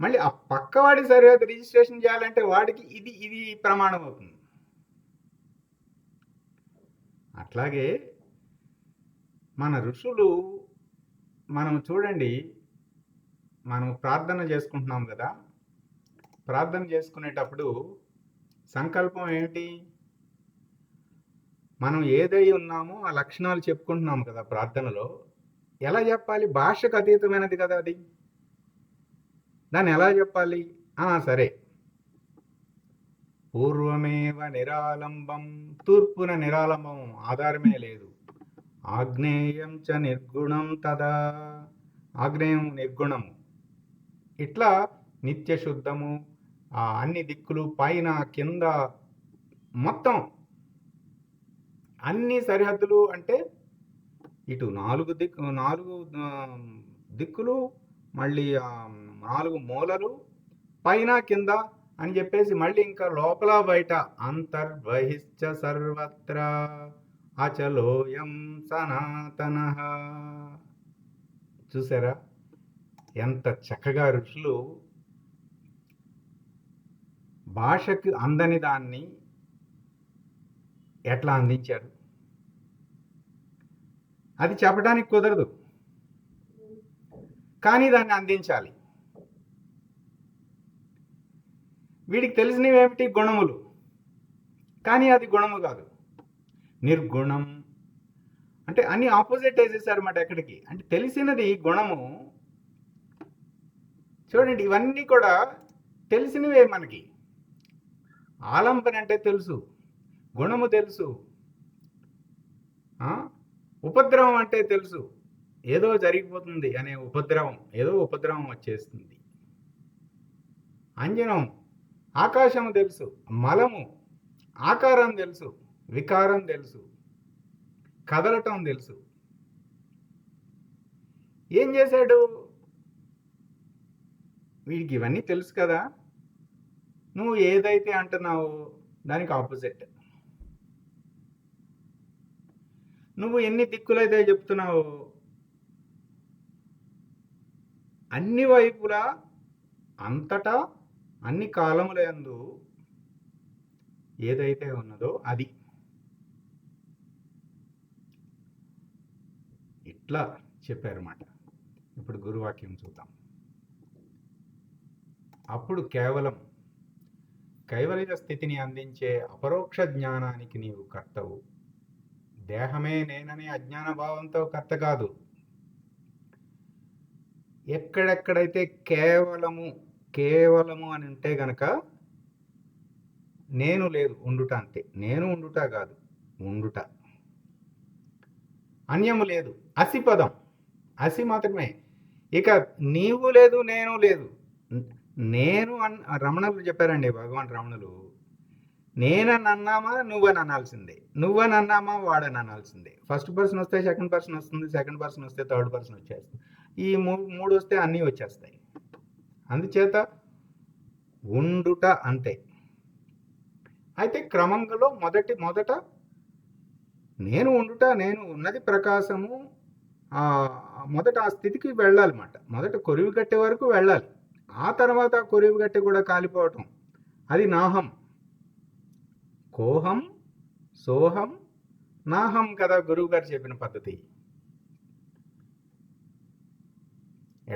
S1: మళ్ళీ ఆ పక్కవాడి సరిహద్దు రిజిస్ట్రేషన్ చేయాలంటే వాడికి ఇది ప్రమాణం అవుతుంది. అట్లాగే మన ఋషులు, మనం చూడండి, మనం ప్రార్థన చేసుకుంటున్నాం కదా. ప్రార్థన చేసుకునేటప్పుడు సంకల్పం ఏమిటి? మనం ఏదై ఉన్నామో ఆ లక్షణాలు చెప్పుకుంటున్నాం కదా ప్రార్థనలో. ఎలా చెప్పాలి? భాషకు అతీతమైనది కదా అది. దాన్ని ఎలా చెప్పాలి? సరే, పూర్వమేవ నిరాలంబం, తూర్పున నిరాలంబం, ఆధారమే లేదు. ఆగ్నేయం చ నిర్గుణం తదా, ఆగ్నేయం నిర్గుణము. ఇట్లా నిత్య శుద్ధము, అన్ని దిక్కులు, పైన కింద మొత్తం అన్ని సరిహద్దులు. అంటే ఇటు నాలుగు దిక్కులు, మళ్ళీ 4 మూలలు, పైన కింద అని చెప్పేసి, మళ్ళీ ఇంకా లోపల బయట అంతర్బహిశ్చ సర్వత్ర అచలోయం సనాతనః. చూసారా ఎంత చక్కగా ఋషులు భాషకు అందని దాన్ని ఎట్లా అందించారు. అది చెప్పడానికి కుదరదు, కానీ దాన్ని అందించాలి. వీడికి తెలిసినవి ఏమిటి? గుణములు. కానీ అది గుణము కాదు, నిర్గుణం. అంటే అన్ని ఆపోజిట్ వేసేసారన్నమాట. ఎక్కడికి అంటే తెలిసినది గుణము. చూడండి, ఇవన్నీ కూడా తెలిసినవే మనకి. ఆలంబన అంటే తెలుసు, గుణము తెలుసు, ఉపద్రవం అంటే తెలుసు, ఏదో జరిగిపోతుంది అనే ఉపద్రవం వచ్చేస్తుంది. అంజనం, ఆకాశము తెలుసు, మలము, ఆకారం తెలుసు, వికారం తెలుసు, కదలటం తెలుసు. ఏం చేశాడు? వీడికి ఇవన్నీ తెలుసు కదా. నువ్వు ఏదైతే అంటున్నావో దానికి ఆపోజిట్. నువ్వు ఎన్ని దిక్కులైతే చెప్తున్నావో అన్ని వైపులా, అంతటా, అన్ని కాలములందు ఏదైతే ఉన్నదో అది. ఇట్లా చెప్పారన్నమాట. ఇప్పుడు గురువాక్యం చూద్దాం. అప్పుడు కైవల్య స్థితిని అందించే అపరోక్ష జ్ఞానానికి నీవు కర్తవు. దేహమే నేననే అజ్ఞాన భావంతో కర్త కాదు. ఎక్కడెక్కడైతే కేవలము అని ఉంటే గనక నేను లేదు, ఉండుట అంతే. నేను ఉండుట కాదు, ఉండుట. అన్యము లేదు, అసి పదం, అసి మాత్రమే. ఇక నీవు లేదు, నేను లేదు. నేను రమణులు చెప్పారండి, భగవాన్ రమణులు, నేనని అన్నామా నువ్వని అనాల్సిందే, నువ్వని అన్నామా వాడని అనాల్సిందే. ఫస్ట్ పర్సన్ వస్తే సెకండ్ పర్సన్ వస్తుంది, సెకండ్ పర్సన్ వస్తే థర్డ్ పర్సన్ వచ్చేస్తుంది. ఈ మూడు వస్తే అన్నీ వచ్చేస్తాయి. అందుచేత ఉండుట అంతే. అయితే క్రమంలో మొదట నేను ఉండుట, నేను ఉన్నది ప్రకాశము, మొదట ఆ స్థితికి వెళ్ళాలన్నమాట. మొదట కొరివి కట్టే వరకు వెళ్ళాలి. ఆ తర్వాత కొరివి కట్టె కూడా కాలిపోవటం, అది నాహం. కోహం, సోహం, నాహం కదా గురువు గారు చెప్పిన పద్ధతి.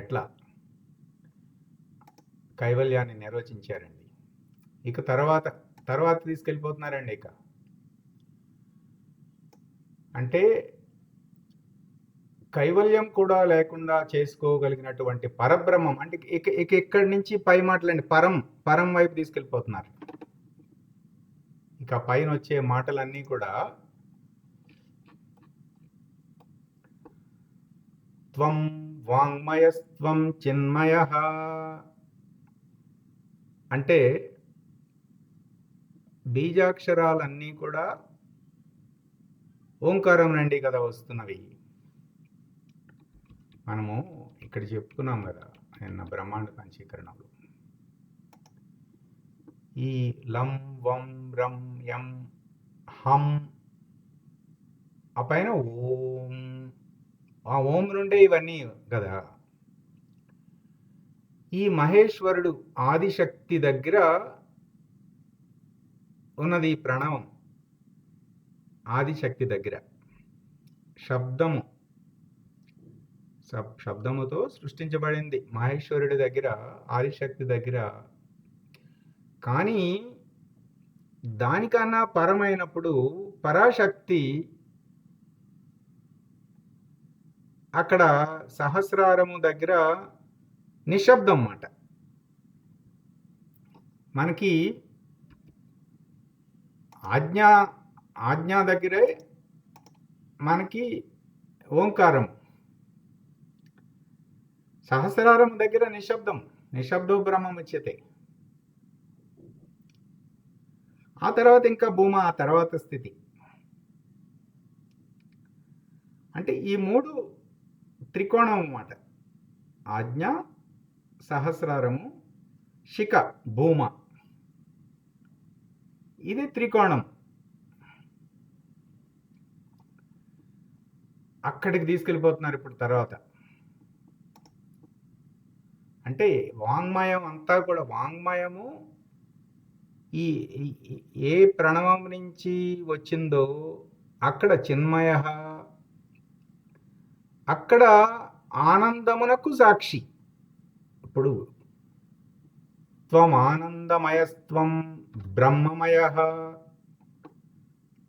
S1: ఎట్లా కైవల్యాన్ని నిర్వచించారండి. ఇక తర్వాత తీసుకెళ్ళిపోతున్నారండి. ఇక అంటే కైవల్యం కూడా లేకుండా చేసుకోగలిగినటువంటి పరబ్రహ్మం. అంటే ఇక ఇక్కడి నుంచి పై మాటలండి, పరం వైపు తీసుకెళ్ళిపోతున్నారు. ఇక పైన వచ్చే మాటలన్నీ కూడా త్వం వాంగ్మయస్త్వం చిన్మయః అంటే బీజాక్షరాలన్నీ కూడా ఓంకారం నుండి కదా వస్తున్నవి. మనము ఇక్కడ చెప్పుకున్నాం కదా నిన్న బ్రహ్మాండ పంచీకరణంలో, ఈ లం వం రం యం హం ఆ పైన ఓం, ఆ ఓం నుండే ఇవన్నీ కదా. ఈ మహేశ్వరుడు ఆదిశక్తి దగ్గర ఉన్నది ఈ ప్రణవం. ఆదిశక్తి దగ్గర శబ్దముతో సృష్టించబడింది మహేశ్వరుడి దగ్గర, ఆదిశక్తి దగ్గర. కానీ దానికన్నా పరమైనప్పుడు పరాశక్తి అక్కడ సహస్రారము దగ్గర నిశ్శబ్దం అన్నమాట. మనకి ఆజ్ఞా దగ్గరే మనకి ఓంకారం, సహస్రారం దగ్గర నిశ్శబ్దో బ్రహ్మముచ్యతే. ఆ తర్వాత ఇంకా భూమ, ఆ తర్వాత స్థితి. అంటే ఈ మూడు త్రికోణం అన్నమాట. ఆజ్ఞ, సహస్రారము, శిఖ, భూమ, ఇది త్రికోణం. అక్కడికి తీసుకెళ్ళిపోతున్నారు ఇప్పుడు తర్వాత. అంటే వాంగ్మయం అంతా కూడా, వాంగ్మయము ఈ ఏ ప్రణవం నుంచి వచ్చిందో అక్కడ చిన్మయ, అక్కడ ఆనందమునకు సాక్షి. ఇప్పుడు త్వం ఆనందమయస్త్వం బ్రహ్మమయః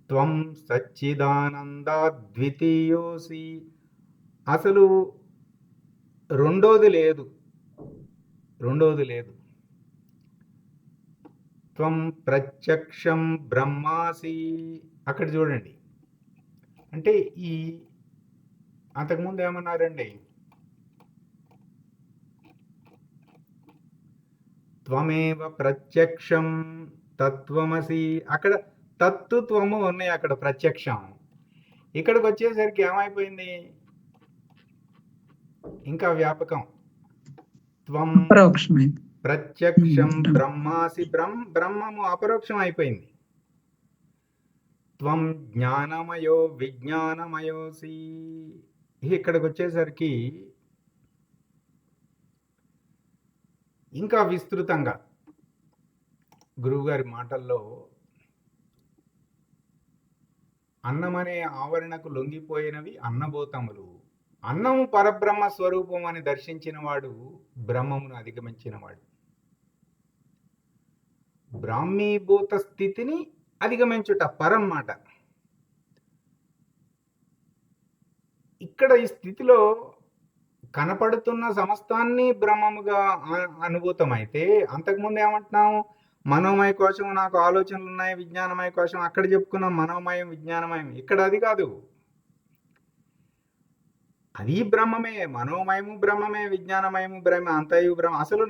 S1: త్వం సచ్చిదానందాద్వితీయోసి. అసలు రెండోది లేదు. త్వం ప్రత్యక్షం బ్రహ్మాసి. అక్కడ చూడండి, అంటే ఈ అంతకుముందు ఏమన్నారండి, త్వమేవ ప్రత్యక్షం తత్వమసి. అక్కడ తత్తు త్వము ఉన్నాయి, అక్కడ ప్రత్యక్షం. ఇక్కడికి వచ్చేసరికి ఏమైపోయింది, ఇంకా వ్యాపకం. త్వం ప్రత్యక్షం బ్రహ్మాసి, బ్రహ్మము అపరోక్షం అయిపోయింది. త్వం జ్ఞానమయో విజ్ఞానమయోసి. ఇక్కడికి వచ్చేసరికి ఇంకా విస్తృతంగా గురువుగారి మాటల్లో అన్నమనే ఆవరణకు లొంగిపోయినవి అన్నభూతములు. అన్నము పరబ్రహ్మ స్వరూపం అని దర్శించిన వాడు బ్రహ్మమును అధిగమించినవాడు. బ్రాహ్మీభూత స్థితిని అధిగమించుట పరం మాట. ఇక్కడ ఈ స్థితిలో కనపడుతున్న సమస్తాన్ని బ్రహ్మముగా అనుభూతమైతే, అంతకుముందు ఏమంటున్నాము, మనోమయ కోశం, నాకు ఆలోచనలు ఉన్నాయి, విజ్ఞానమయ కోశం. అక్కడ చెప్పుకున్నాం మనోమయం, విజ్ఞానమయం. ఇక్కడ అది కాదు, అది బ్రహ్మమే. మనోమయము బ్రహ్మమే, విజ్ఞానమయము బ్రహ్మ, అంతయు బ్రహ్మ. అసలు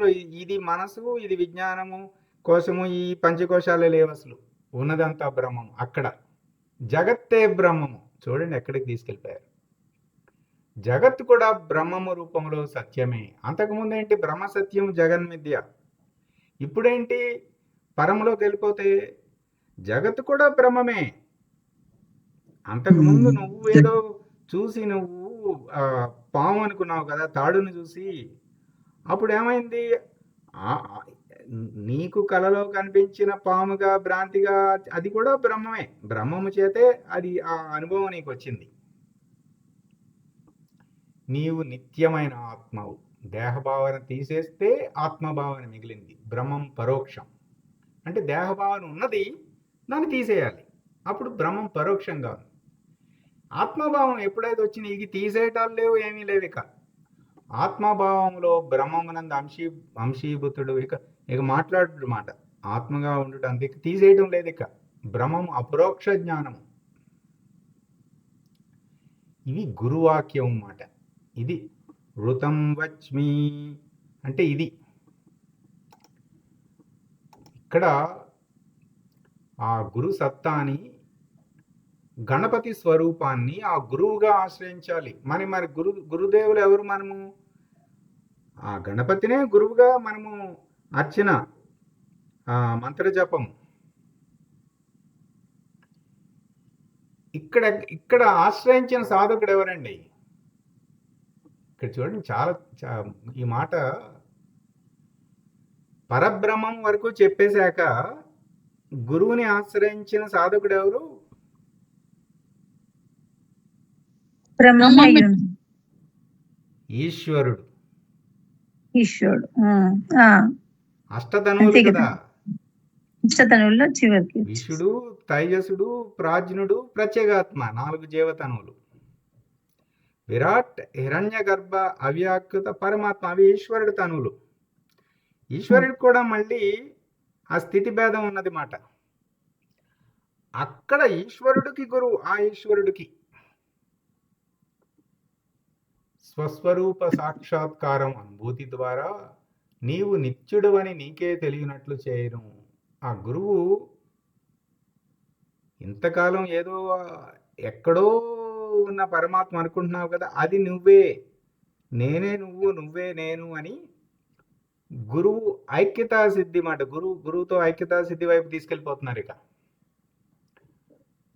S1: ఇది మనసు, ఇది విజ్ఞానము కోశము, ఈ పంచకోశాలే లేవు, అసలు ఉన్నదంతా బ్రహ్మము. అక్కడ జగత్తే బ్రహ్మము. చూడండి ఎక్కడికి తీసుకెళ్ళిపోయారు. జగత్తు కూడా బ్రహ్మము రూపంలో సత్యమే. అంతకుముందు ఏంటి, బ్రహ్మ సత్యం జగన్మిథ్య. ఇప్పుడేంటి, పరంలోకి వెళ్ళిపోతే జగత్తు కూడా బ్రహ్మమే. అంతకుముందు నువ్వు ఏదో చూసి నువ్వు ఆ, పాము అనుకున్నావు కదా, తాడుని చూసి. అప్పుడు ఏమైంది? నీకు కలలో కనిపించిన పాముగా భ్రాంతిగా అది కూడా బ్రహ్మమే. బ్రహ్మము చేతే అది ఆ అనుభవం నీకు వచ్చింది. నీవు నిత్యమైన ఆత్మవు. దేహభావన తీసేస్తే ఆత్మభావన మిగిలింది. బ్రహ్మం పరోక్షం. అంటే దేహభావన ఉన్నది, దాన్ని తీసేయాలి. అప్పుడు బ్రహ్మం పరోక్షంగా ఉంది. ఆత్మభావం ఎప్పుడైతే వచ్చి నీకు తీసేయటాలు లేవు, ఏమీ లేవు. ఇక ఆత్మభావంలో బ్రహ్మమునందు అంశీభూతుడు. ఇక మాట్లాడు మాట ఆత్మగా ఉండుట అంతే, తీసేయడం లేదు. ఇక బ్రహ్మం అపరోక్ష జ్ఞానము. ఇది గురువాక్యం మాట. ఇది ఋతం వచ్మి అంటే ఇది. ఇక్కడ ఆ గురు సత్తాని, గణపతి స్వరూపాన్ని ఆ గురువుగా ఆశ్రయించాలి. మరి గురుదేవులు ఎవరు? మనము ఆ గణపతినే గురువుగా మనము అర్చన, మంత్రజపం. ఇక్కడ ఆశ్రయించిన సాధకుడు ఎవరండి? ఇక్కడ చూడండి, చాలా ఈ మాట పరబ్రహ్మం వరకు చెప్పేశాక గురువుని ఆశ్రయించిన సాధకుడు ఎవరు? ఈశ్వరుడు.
S3: ఈశ్వరుడు
S1: అష్టధనువులు కదా.
S3: అష్టధనువుల్లో చివరికి
S1: విషుడు, తైజసుడు, ప్రాజ్ఞుడు, ప్రత్యేగాత్మ, 4 జీవతనువులు. విరాట్, హిరణ్య గర్భ, అవ్యాకృత, పరమాత్మ, అవి ఈశ్వరుడు తనువులు. ఈశ్వరుడికి కూడా మళ్ళీ ఆ స్థితి భేదం ఉన్నది మాట. అక్కడ ఈశ్వరుడికి గురువు, ఆ ఈశ్వరుడికి స్వస్వరూప సాక్షాత్కారం అనుభూతి ద్వారా నీవు నిత్యుడు అని నీకే తెలియనట్లు చేయను. ఆ గురువు ఇంతకాలం ఏదో ఎక్కడో ఉన్న పరమాత్మ అనుకుంటున్నావు కదా, అది నువ్వే. నేనే నువ్వు, నువ్వే నేను అని గురువు ఐక్యతా సిద్ధి మాట. గురువుతో ఐక్యతా సిద్ధి వైపు తీసుకెళ్ళిపోతున్నారు. ఇక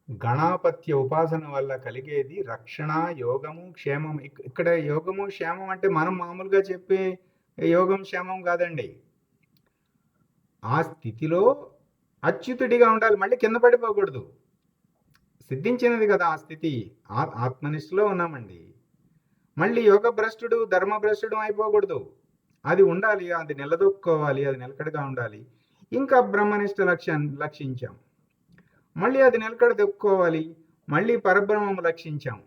S1: గణాపత్య ఉపాసన వల్ల కలిగేది రక్షణ, యోగము, క్షేమం. ఇక్కడ యోగము, క్షేమం అంటే మనం మామూలుగా చెప్పే యోగం, క్షేమం కాదండి. ఆ స్థితిలో అచ్యుతుడిగా ఉండాలి. మళ్ళీ కింద పడిపోకూడదు. సిద్ధించినది కదా ఆ స్థితి. ఆత్మనిష్టలో ఉన్నామండి. మళ్ళీ యోగ భ్రష్టుడు, ధర్మ భ్రష్టుడు అయిపోకూడదు. అది ఉండాలి, అది నిలదొక్కుకోవాలి, అది నిలకడగా ఉండాలి. ఇంకా బ్రహ్మనిష్ట లక్షించాం, మళ్ళీ అది నిలకడ దొక్కుకోవాలి, మళ్ళీ పరబ్రహ్మం లక్షించాం.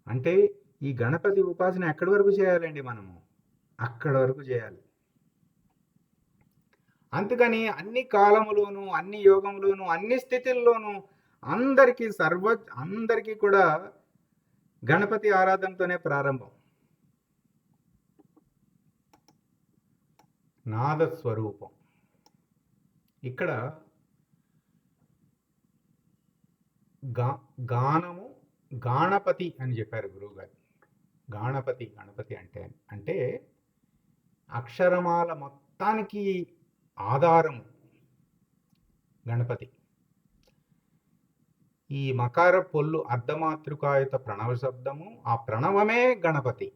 S1: అంటే ఈ గణపతి ఉపాసన ఎక్కడి వరకు చేయాలండి? మనము అక్కడి వరకు చేయాలి. అందుకని అన్ని కాలములోనూ, అన్ని యోగంలోనూ, అన్ని స్థితిల్లోనూ అందరికీ కూడా గణపతి ఆరాధనతోనే ప్రారంభం. నాదస్వరూపం. ఇక్కడ గానము, గాణపతి అని చెప్పారు గురువుగారు. గణపతి అంటే అక్షరమాల మొత్తానికి ఆధారము గణపతి. ఈ మకార పొల్లు అర్ధమాతృకాయుత ప్రణవ శబ్దము, ఆ ప్రణవమే గణపతి.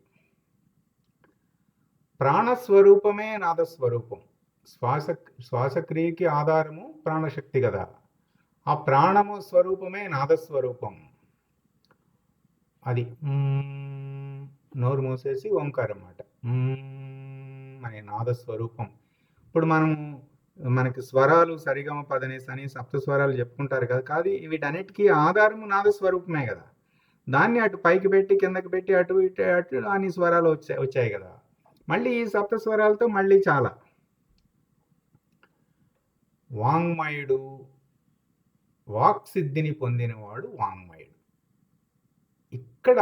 S1: ప్రాణస్వరూపమే నాదస్వరూపం. శ్వాసక్రియకి ఆధారము ప్రాణశక్తి కదా. ఆ ప్రాణము స్వరూపమే నాదస్వరూపం. అది నోరు మూసేసి ఓంకారం మాట అనే నాదస్వరూపం. ఇప్పుడు మనకి స్వరాలు సరిగమ పదనేసి అని సప్త స్వరాలు చెప్పుకుంటారు కదా. కాదు, వీటన్నిటికీ ఆధారము నాదస్వరూపమే కదా. దాన్ని అటు పైకి పెట్టి కిందకి పెట్టి అటు ఇటు అన్ని స్వరాలు వచ్చాయి కదా. మళ్ళీ ఈ సప్త స్వరాలతో మళ్ళీ చాలా. వాంగ్మయుడు, వాక్సిద్ధిని పొందినవాడు వాంగ్మయుడు. ఇక్కడ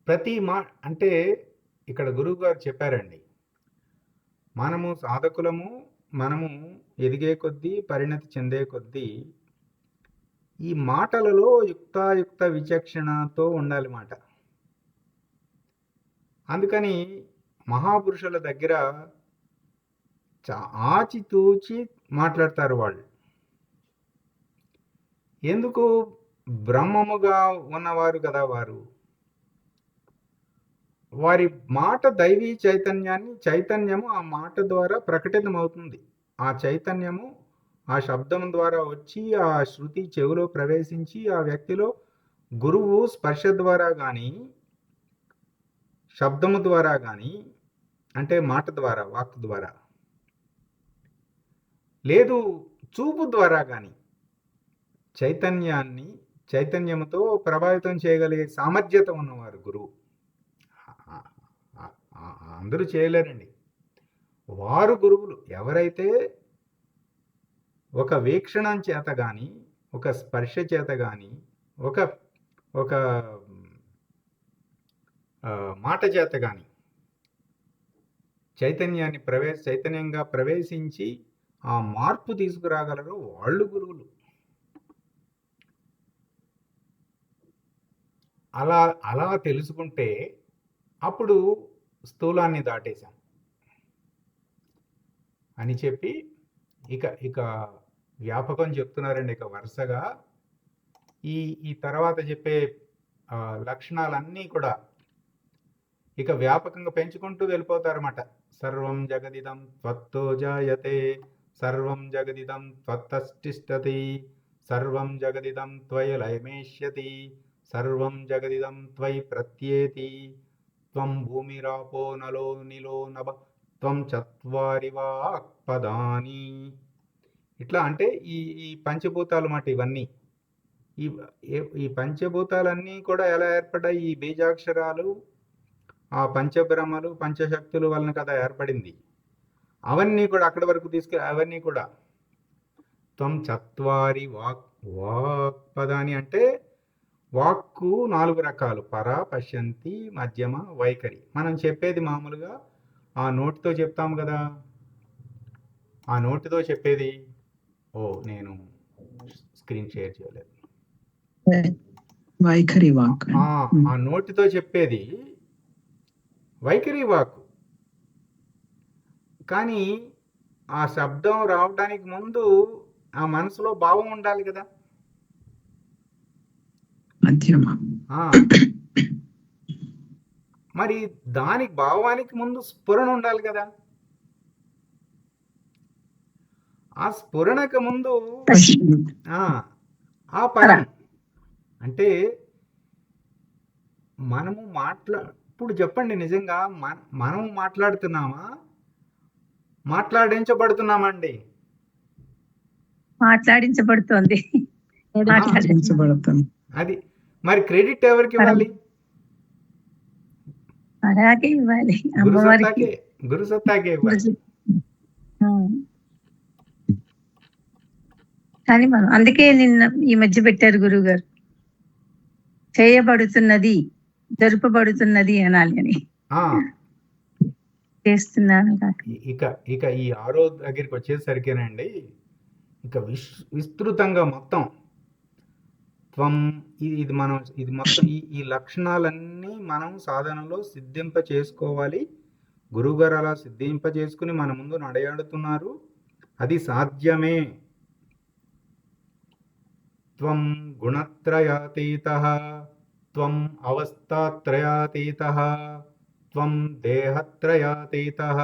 S1: ప్రతి అంటే ఇక్కడ గురువు గారు చెప్పారండి, మనము సాధకులము, మనము ఎదిగే కొద్దీ, పరిణతి చెందే కొద్దీ ఈ మాటలలో యుక్తాయుక్త విచక్షణతో ఉండాలి మాట. అందుకని మహాపురుషుల దగ్గర ఆచితూచి మాట్లాడతారు వాళ్ళు. ఎందుకు? బ్రహ్మముగా ఉన్నవారు కదా వారు. వారి మాట దైవీ చైతన్యము ఆ మాట ద్వారా ప్రకటితమవుతుంది. ఆ చైతన్యము ఆ శబ్దం ద్వారా వచ్చి ఆ శృతి చెవిలో ప్రవేశించి ఆ వ్యక్తిలో గురువు స్పర్శ ద్వారా కానీ శబ్దము ద్వారా కానీ అంటే మాట ద్వారా వాక్ ద్వారా లేదు చూపు ద్వారా కానీ చైతన్యముతో ప్రభావితం చేయగలిగే సామర్థ్యత ఉన్నవారు గురువు. అందరూ చేయలేరండి. వారు గురువులు. ఎవరైతే ఒక వీక్షణం చేత కానీ ఒక స్పర్శ చేత కానీ ఒక ఒక మాట చేత కానీ చైతన్యంగా ప్రవేశించి ఆ మార్పు తీసుకురాగలరు వాళ్ళు గురువులు. అలా తెలుసుకుంటే అప్పుడు స్థూలాన్ని దాటేశాం అని చెప్పి ఇక వ్యాపకం చెప్తున్నారండి. ఇక వరుసగా ఈ తర్వాత చెప్పే లక్షణాలన్నీ కూడా ఇక వ్యాపకంగా పెంచుకుంటూ వెళ్ళిపోతారన్నమాట. సర్వం జగదిదం త్వత్తో జాయతే, సర్వం జగదిదం త్వత్తష్టిష్టతి, సర్వం జగదిదం త్వయి లయమేష్యతి, సర్వం జగదిదం త్వయి ప్రత్యేతి, త్వం భూమిరాపో నలో నిలో నభ త్వం చత్వారి వాక్పదాని. ఇట్లా అంటే ఈ పంచభూతాలు మాట ఇవన్నీ ఈ పంచభూతాలన్నీ కూడా ఎలా ఏర్పడ్డాయి? ఈ బీజాక్షరాలు ఆ పంచబ్రహ్మలు పంచశక్తుల వలన కదా ఏర్పడింది. అవన్నీ కూడా అక్కడి వరకు అవన్నీ కూడా త్వం చత్వారి వాక్పదాని అంటే వాక్కు 4 రకాలు: పర, పశ్యంతి, మధ్యమ, వైఖరి. మనం చెప్పేది మామూలుగా ఆ నోటితో చెప్తాము కదా. ఆ నోటితో చెప్పేది నేను స్క్రీన్ షేర్ చేయలేదు.
S4: వైఖరి వాక్.
S1: ఆ నోటితో చెప్పేది వైఖరి వాక్. కానీ ఆ శబ్దం రావడానికి ముందు ఆ మనసులో భావం ఉండాలి కదా. మరి దానికి భావానికి ముందు స్ఫురణ ఉండాలి కదా. ఆ స్ఫురణకు ముందు ఆ పరం అంటే మనము ఇప్పుడు చెప్పండి, నిజంగా మనము మాట్లాడుతున్నామా, మాట్లాడించబడుతున్నామండి?
S3: మాట్లాడించబడుతోంది.
S1: అది మరి క్రెడిట్ ఎవరికి ఇవ్వాలి?
S3: అలాగే ఇవ్వాలి,
S1: గురు సత్తాకే ఇవ్వాలి.
S3: కానీ మనం అందుకే నిన్న ఈ మధ్య పెట్టారు గురువు గారు, చేయబడుతున్నది జరుపబడుతున్నది అనాలి అని. చేస్తున్నాను.
S1: ఇక ఈ 6వ దగ్గరికి వచ్చేసరికేనండి ఇక విస్తృతంగా మొత్తం త్వం ఇది మొత్తం ఈ లక్షణాలన్నీ మనం సాధనలో సిద్ధింప చేసుకోవాలి. గురువుగారు అలా సిద్ధింప చేసుకుని మన ముందు నడయాడుతున్నారు. అది సాధ్యమే. త్వం గుణత్రయాతీతః, త్వం అవస్థాత్రయాతీతః, త్వం దేహత్రయాతీతః,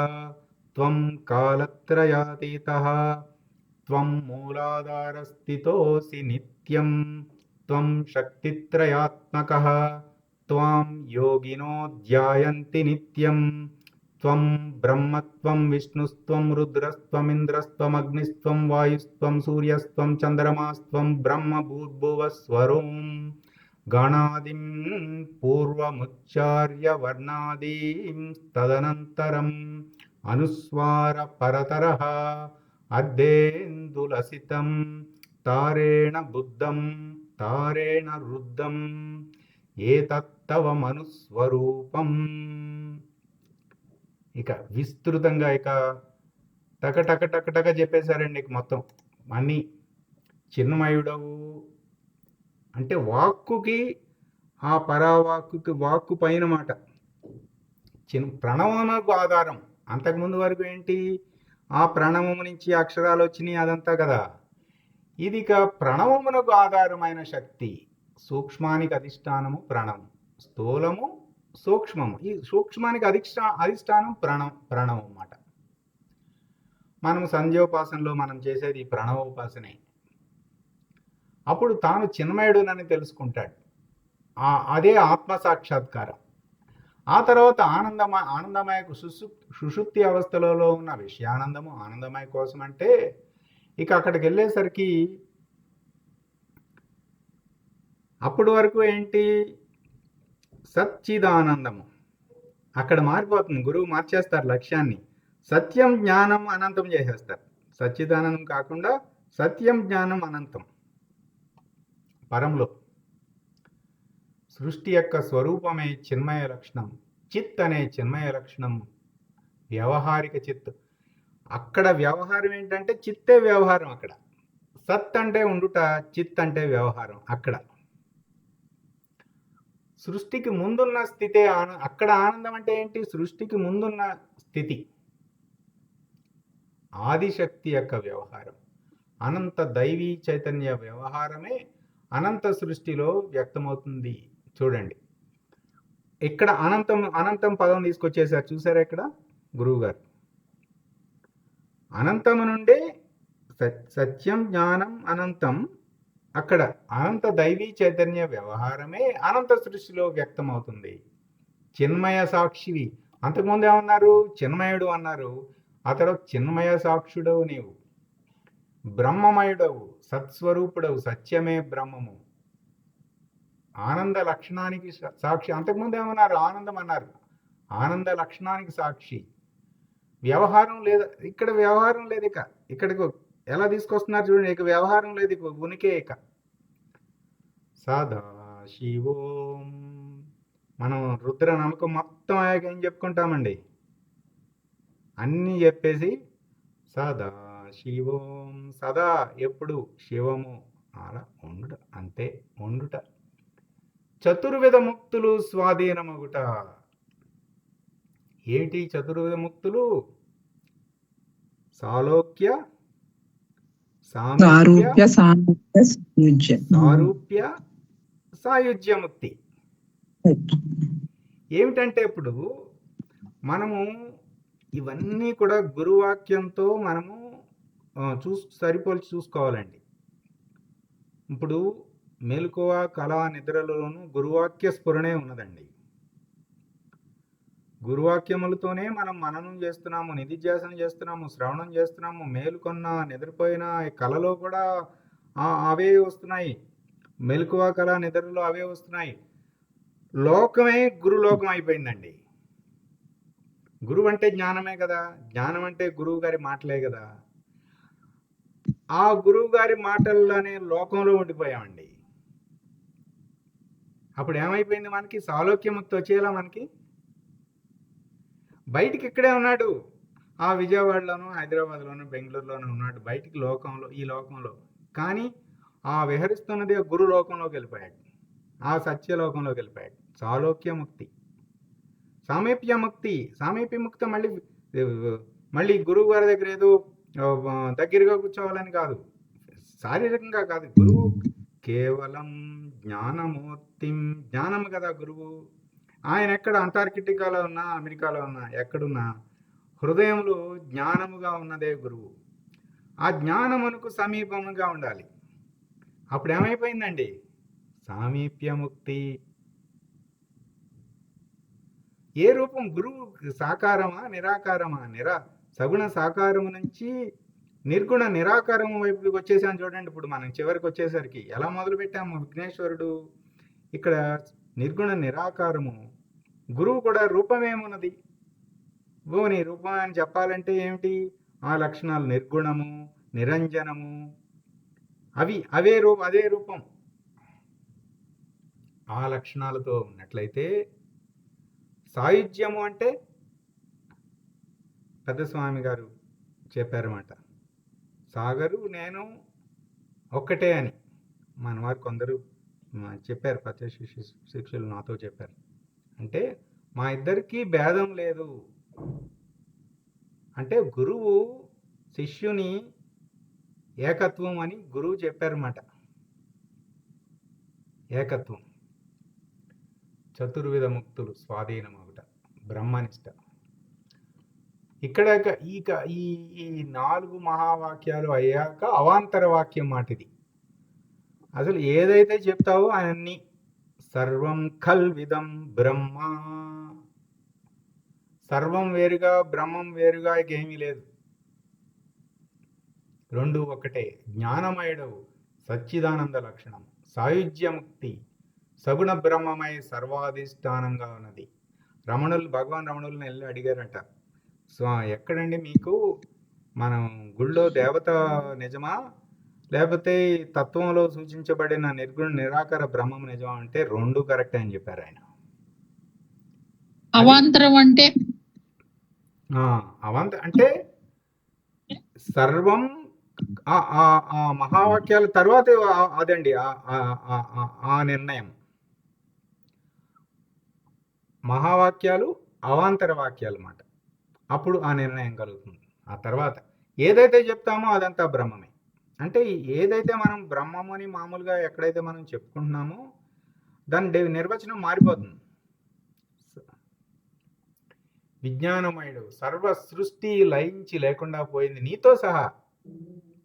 S1: త్వం కాలత్రయాతీతః, త్వం మూలాధారస్థితోసి నిత్యం, త్వం శక్తిత్రయాత్మకః, త్వాం యోగినో ధ్యాయంతి నిత్యం, త్వం బ్రహ్మత్వం విష్ణుస్త్వం రుద్రస్త్వమింద్రస్త్వమగ్నిస్త్వం వాయుస్త్వం సూర్యస్త్వం చంద్రమాస్త్వం బ్రహ్మ భూర్భువస్వరం గణాదిం పూర్వముచ్చార్య వర్ణాదీం తదనంతరం అనుస్వార పరతరః అద్దేందులసితం తారేణ బుద్ధం తారేణ రుద్ధం ఏతత్తవ మనుస్వరూపం. ఇక విస్తృతంగా ఇక టక చెప్పేశారండి. మొత్తం అన్నీ చిన్మయుడవు అంటే వాక్కుకి ఆ పరావాక్కుకి వాక్కు పైన మాట ప్రణవముకు ఆధారం. అంతకుముందు వరకు ఏంటి? ఆ ప్రణవము నుంచి అక్షరాలు వచ్చినాయి, అదంతా కదా. ఇదిక ప్రణవమునకు ఆధారమైన శక్తి. సూక్ష్మానికి అధిష్టానము ప్రణవం, స్థూలము సూక్ష్మము. ఈ సూక్ష్మానికి అధిష్టానం ప్రణవం అన్నమాట. మనం సంధ్యోపాసనలో మనం చేసేది ఈ ప్రణవోపాసనే. అప్పుడు తాను చిన్మయుడునని తెలుసుకుంటాడు. అదే ఆత్మ సాక్షాత్కారం. ఆ తర్వాత ఆనందమయకు సుషుప్తి అవస్థలలో ఉన్న విషయానందము ఆనందమయ కోసం. అంటే ఇక అక్కడికి వెళ్ళేసరికి అప్పటి వరకు ఏంటి, సచ్చిదానందము. అక్కడ మారిపోతుంది. గురువు మార్చేస్తారు లక్ష్యాన్ని. సత్యం జ్ఞానం అనంతం చేసేస్తారు. సచ్చిదానందం కాకుండా సత్యం జ్ఞానం అనంతం పరంలో. సృష్టి యొక్క స్వరూపమే చిన్మయ లక్షణం. చిత్ అనే చిన్మయ లక్షణం వ్యవహారిక చిత్. అక్కడ వ్యవహారం ఏంటంటే చిత్తే వ్యవహారం. అక్కడ సత్ అంటే ఉండుట, చిత్ అంటే వ్యవహారం. అక్కడ సృష్టికి ముందున్న స్థితే అక్కడ ఆనందం అంటే ఏంటి, సృష్టికి ముందున్న స్థితి. ఆదిశక్తి యొక్క వ్యవహారం, అనంత దైవీ చైతన్య వ్యవహారమే అనంత సృష్టిలో వ్యక్తమవుతుంది. చూడండి, ఇక్కడ అనంతం పదం తీసుకొచ్చేసారు. చూసారా ఇక్కడ గురువు గారు? అనంతము నుండే సత్యం జ్ఞానం అనంతం. అక్కడ అనంత దైవీ చైతన్య వ్యవహారమే అనంత సృష్టిలో వ్యక్తమవుతుంది. చిన్మయ సాక్షివి. అంతకుముందు ఏమన్నారు? చిన్మయుడు అన్నారు. ఆ తర్వాత చిన్మయ సాక్షుడవు నీవు, బ్రహ్మమయుడవు, సత్స్వరూపుడవు, సత్యమే బ్రహ్మము, ఆనంద లక్షణానికి సాక్షి. అంతకుముందు ఏమన్నారు? ఆనందం అన్నారు. ఆనంద లక్షణానికి సాక్షి. వ్యవహారం లేదు ఇక్కడ. వ్యవహారం లేదు. ఇక్కడికి ఎలా తీసుకొస్తున్నారు చూడండి. ఇక వ్యవహారం లేదు, ఇక ఉనికే. ఇక సదా శివోం. మనం రుద్ర నమ్మకం మొత్తం అయ్యాక ఏం చెప్పుకుంటామండి? అన్నీ చెప్పేసి సదా శివోం. సదా ఎప్పుడు శివము, అలా ఉండుట, అంతే ఉండుట. చతుర్విధ ముక్తులు స్వాధీనమగుట. ఏమిటి చతుర్విధ ముక్తులు? సాలోక్య, సారూప్య, సాయుజ్య ముక్తి. ఏమిటంటే ఇప్పుడు మనము ఇవన్నీ కూడా గురువాక్యంతో మనము సరిపోల్చి చూసుకోవాలండి. ఇప్పుడు మెలకువ, కళ, నిద్రలోనూ గురువాక్య స్ఫురణే ఉన్నదండి. గురువాక్యములతోనే మనం మననం చేస్తున్నాము, నిధిధ్యాసనం చేస్తున్నాము, శ్రవణం చేస్తున్నాము. మేలుకొన్న, నిద్రపోయిన కళలో కూడా అవే వస్తున్నాయి. మెలకువ, కళ, నిద్రలో అవే వస్తున్నాయి. లోకమే గురులోకం అయిపోయిందండి. గురువు అంటే జ్ఞానమే కదా. జ్ఞానం అంటే గురువు గారి మాటలే కదా. ఆ గురువు గారి మాటల్లోనే లోకంలో ఉండిపోయామండి. అప్పుడు ఏమైపోయింది? మనకి సాలోక్యముక్తి వచ్చేలా మనకి బయటికి ఇక్కడే ఉన్నాడు. ఆ విజయవాడలోనూ, హైదరాబాద్లోనూ, బెంగళూరులోనూ ఉన్నాడు. బయటికి లోకంలో, ఈ లోకంలో. కానీ ఆ విహరిస్తున్నది గురు లోకంలోకి వెళ్ళిపోయాడు. ఆ సత్యలోకంలోకి వెళ్ళిపోయాడు. సాలోక్యముక్తి. సామీప్యముక్తి. సామీప్యముక్తి మళ్ళీ గురువు గారి దగ్గర ఏదో దగ్గరగా కూర్చోవాలని కాదు, శారీరకంగా కాదు. గురువు కేవలం జ్ఞానమూర్తి. జ్ఞానం కదా గురువు. ఆయన ఎక్కడ అంటార్కిటికాలో ఉన్నా, అమెరికాలో ఉన్నా, ఎక్కడున్నా హృదయంలో జ్ఞానముగా ఉన్నదే గురువు. ఆ జ్ఞానమునకు సమీపముగా ఉండాలి. అప్పుడు ఏమైపోయిందండి? సామీప్యముక్తి. ఏ రూపం? గురువు సాకారమా, నిరాకారమా? సగుణ సాకారము నుంచి నిర్గుణ నిరాకారము వైపుకి వచ్చేసాను చూడండి. ఇప్పుడు మనం చివరికి వచ్చేసరికి ఎలా మొదలు పెట్టాము? విఘ్నేశ్వరుడు ఇక్కడ నిర్గుణ నిరాకారము. గురువు కూడా రూపమేమున్నది? భువని రూపం అని చెప్పాలంటే ఏమిటి? ఆ లక్షణాలు నిర్గుణము, నిరంజనము, అదే రూపం. ఆ లక్షణాలతో ఉన్నట్లయితే సాయుజ్యము అంటే పెద్దస్వామి గారు చెప్పారన్నమాట. సాగరు నేను ఒక్కటే అని మన వారు కొందరు చెప్పారు. ప్రత్యక్ష శిక్షలు నాతో చెప్పారు. అంటే మా ఇద్దరికీ భేదం లేదు. అంటే గురువు శిష్యుని ఏకత్వం అని గురువు చెప్పారన్నమాట. ఏకత్వం, చతుర్విధ ముక్తులు స్వాధీనమగుట, బ్రహ్మనిష్ట. ఇక్కడ ఈ ఈ 4 మహావాక్యాలు అయ్యాక అవాంతర వాక్యం మాటిది. అసలు ఏదైతే చెప్తావో అన్ని సర్వం కల్విదం బ్రహ్మ, సర్వం వేరుగా బ్రహ్మం వేరుగా ఏమీ లేదు, రెండు ఒకటే. జ్ఞానమయుడవు, సచ్చిదానంద లక్షణం, సాయుజ్యముక్తి, సగుణ బ్రహ్మమై సర్వాధిష్టానంగా ఉన్నది. భగవాన్ రమణులను వెళ్ళి అడిగారట, సో ఎక్కడండి మీకు మనం గుళ్ళో దేవత నిజమా, లేకపోతే తత్వంలో సూచించబడిన నిర్గుణ నిరాకార బ్రహ్మం నిజమా అంటే రెండు కరెక్ట్ అని చెప్పారు ఆయన.
S2: అవాంతరం అంటే
S1: అంటే సర్వం ఆ మహావాక్యాల తర్వాత అదండి ఆ నిర్ణయం. మహావాక్యాలు అవాంతర వాక్యాలు అన్నమాట. అప్పుడు ఆ నిర్ణయం కలుగుతుంది. ఆ తర్వాత ఏదైతే చెప్తామో అదంతా బ్రహ్మమే. అంటే ఏదైతే మనం బ్రహ్మము అని మామూలుగా ఎక్కడైతే మనం చెప్పుకుంటున్నామో దాని నిర్వచనం మారిపోతుంది. విజ్ఞానమయుడు, సర్వ సృష్టి లయించి లేకుండా పోయింది, నీతో సహా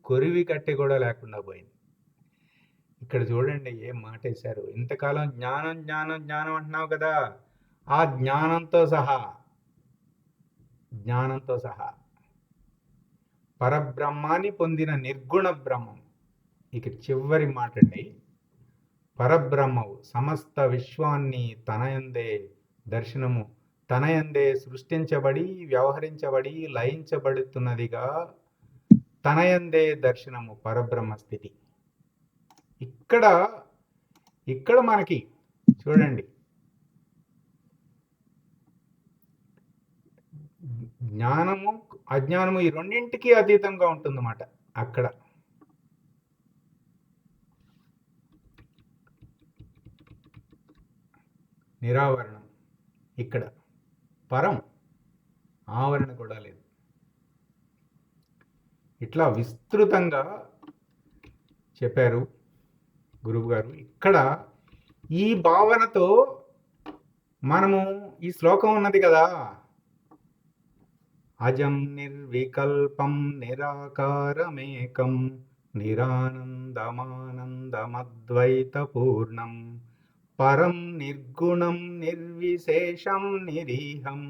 S1: కొరివి కట్టి కూడా లేకుండా పోయింది. ఇక్కడ చూడండి ఏం మాట వేశారు. ఇంతకాలం జ్ఞానం జ్ఞానం జ్ఞానం అంటున్నావు కదా, ఆ జ్ఞానంతో సహా పరబ్రహ్మాన్ని పొందిన నిర్గుణ బ్రహ్మం. ఇక చివరి మాట అండి, పరబ్రహ్మవు సమస్త విశ్వాన్ని తనయందే దర్శనము, తనయందే సృష్టించబడి వ్యవహరించబడి లయించబడుతున్నదిగా తనయందే దర్శనము పరబ్రహ్మ స్థితి. ఇక్కడ మనకి చూడండి, జ్ఞానము అజ్ఞానము ఈ రెండింటికి అతీతంగా ఉంటుందన్నమాట. అక్కడ నిరావరణం, ఇక్కడ పరం, ఆవరణ కూడా లేదు. ఇట్లా విస్తృతంగా చెప్పారు గురువు గారు. ఇక్కడ ఈ భావనతో మనము ఈ శ్లోకం ఉన్నది కదా, అజం నిర్వికల్పం నిరాకారమేకం నిరానందమానందమద్వైతపూర్ణం పరం నిర్గుణం నిర్విశేషం నిరీహం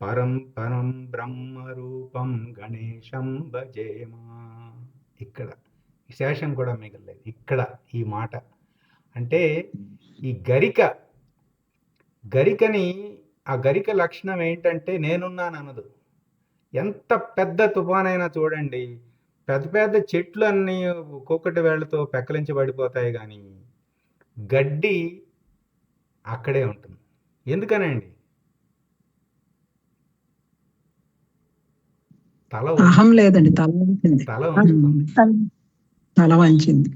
S1: పరం పరం బ్రహ్మరూపం గణేశం భజేమా. ఇక్కడ విశేషం కూడా మిగలలేదు. ఇక్కడ ఈ మాట అంటే ఈ గరికని ఆ గరిక లక్షణం ఏంటంటే నేనున్నాను అనదు. ఎంత పెద్ద తుఫానైనా చూడండి, పెద్ద పెద్ద చెట్లు అన్నీ ఒక్కొక్కటి వేళ్లతో పెక్కలించబడిపోతాయి, కానీ గడ్డి అక్కడే ఉంటుంది. ఎందుకనండి?
S2: అహం లేదండి, తల వంచింది.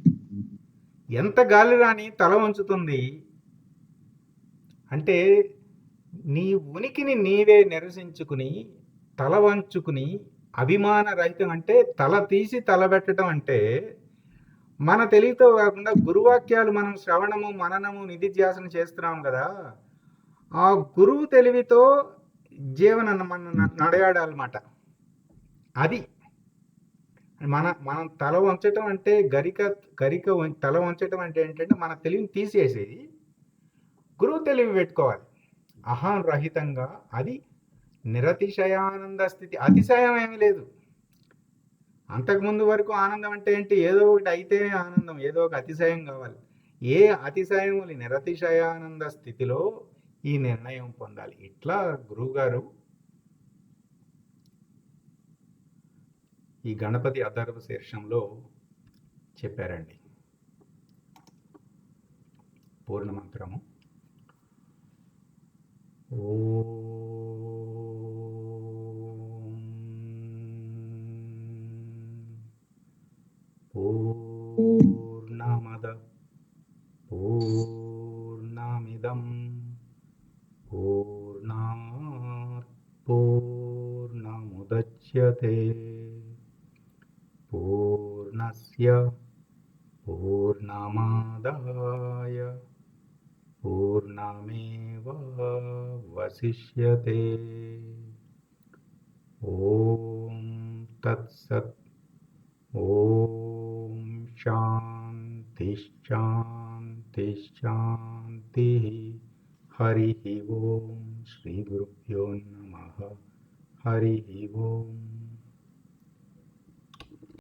S1: ఎంత గాలి రాని తల వంచుతుంది. అంటే నీ ఉనికిని నీవే నిరసించుకుని తల వంచుకుని అభిమాన రహితం, అంటే తల తీసి తలబెట్టడం. అంటే మన తెలివితో కాకుండా గురువాక్యాలు మనం శ్రవణము మననము నిధిధ్యాసన చేస్తున్నాం కదా, ఆ గురువు తెలివితో జీవన మన నడయాడాలన్నమాట. అది మనం తల వంచటం అంటే గరిక తల వంచటం అంటే ఏంటంటే మన తెలివిని తీసేసేది, గురువు తెలివి పెట్టుకోవాలి అహం రహితంగా. అది నిరతిశయానంద స్థితి. అతిశయం ఏమీ లేదు. అంతకుముందు వరకు ఆనందం అంటే ఏంటి? ఏదో ఒకటి అయితేనే ఆనందం, ఏదో ఒక అతిశయం కావాలి. ఏ అతిశయం నిరతిశయానంద స్థితిలో ఈ నిర్ణయం పొందాలి. ఇట్లా గురువుగారు ఈ గణపతి అథర్వ శీర్షంలో చెప్పారండి. పూర్ణమంత్రము పూర్ణమద పూర్ణమిదం పూర్ణాత్ పూర్ణముదచ్యతే పూర్ణస్య పూర్ణస్య పూర్ణమాదాయ పూర్ణమేవావశిష్యతే. ఓం తత్సత్. ఓం శాంతి శాంతి శాంతి. హరి ఓం. శ్రీ గురుభ్యో నమః. హరి ఓం.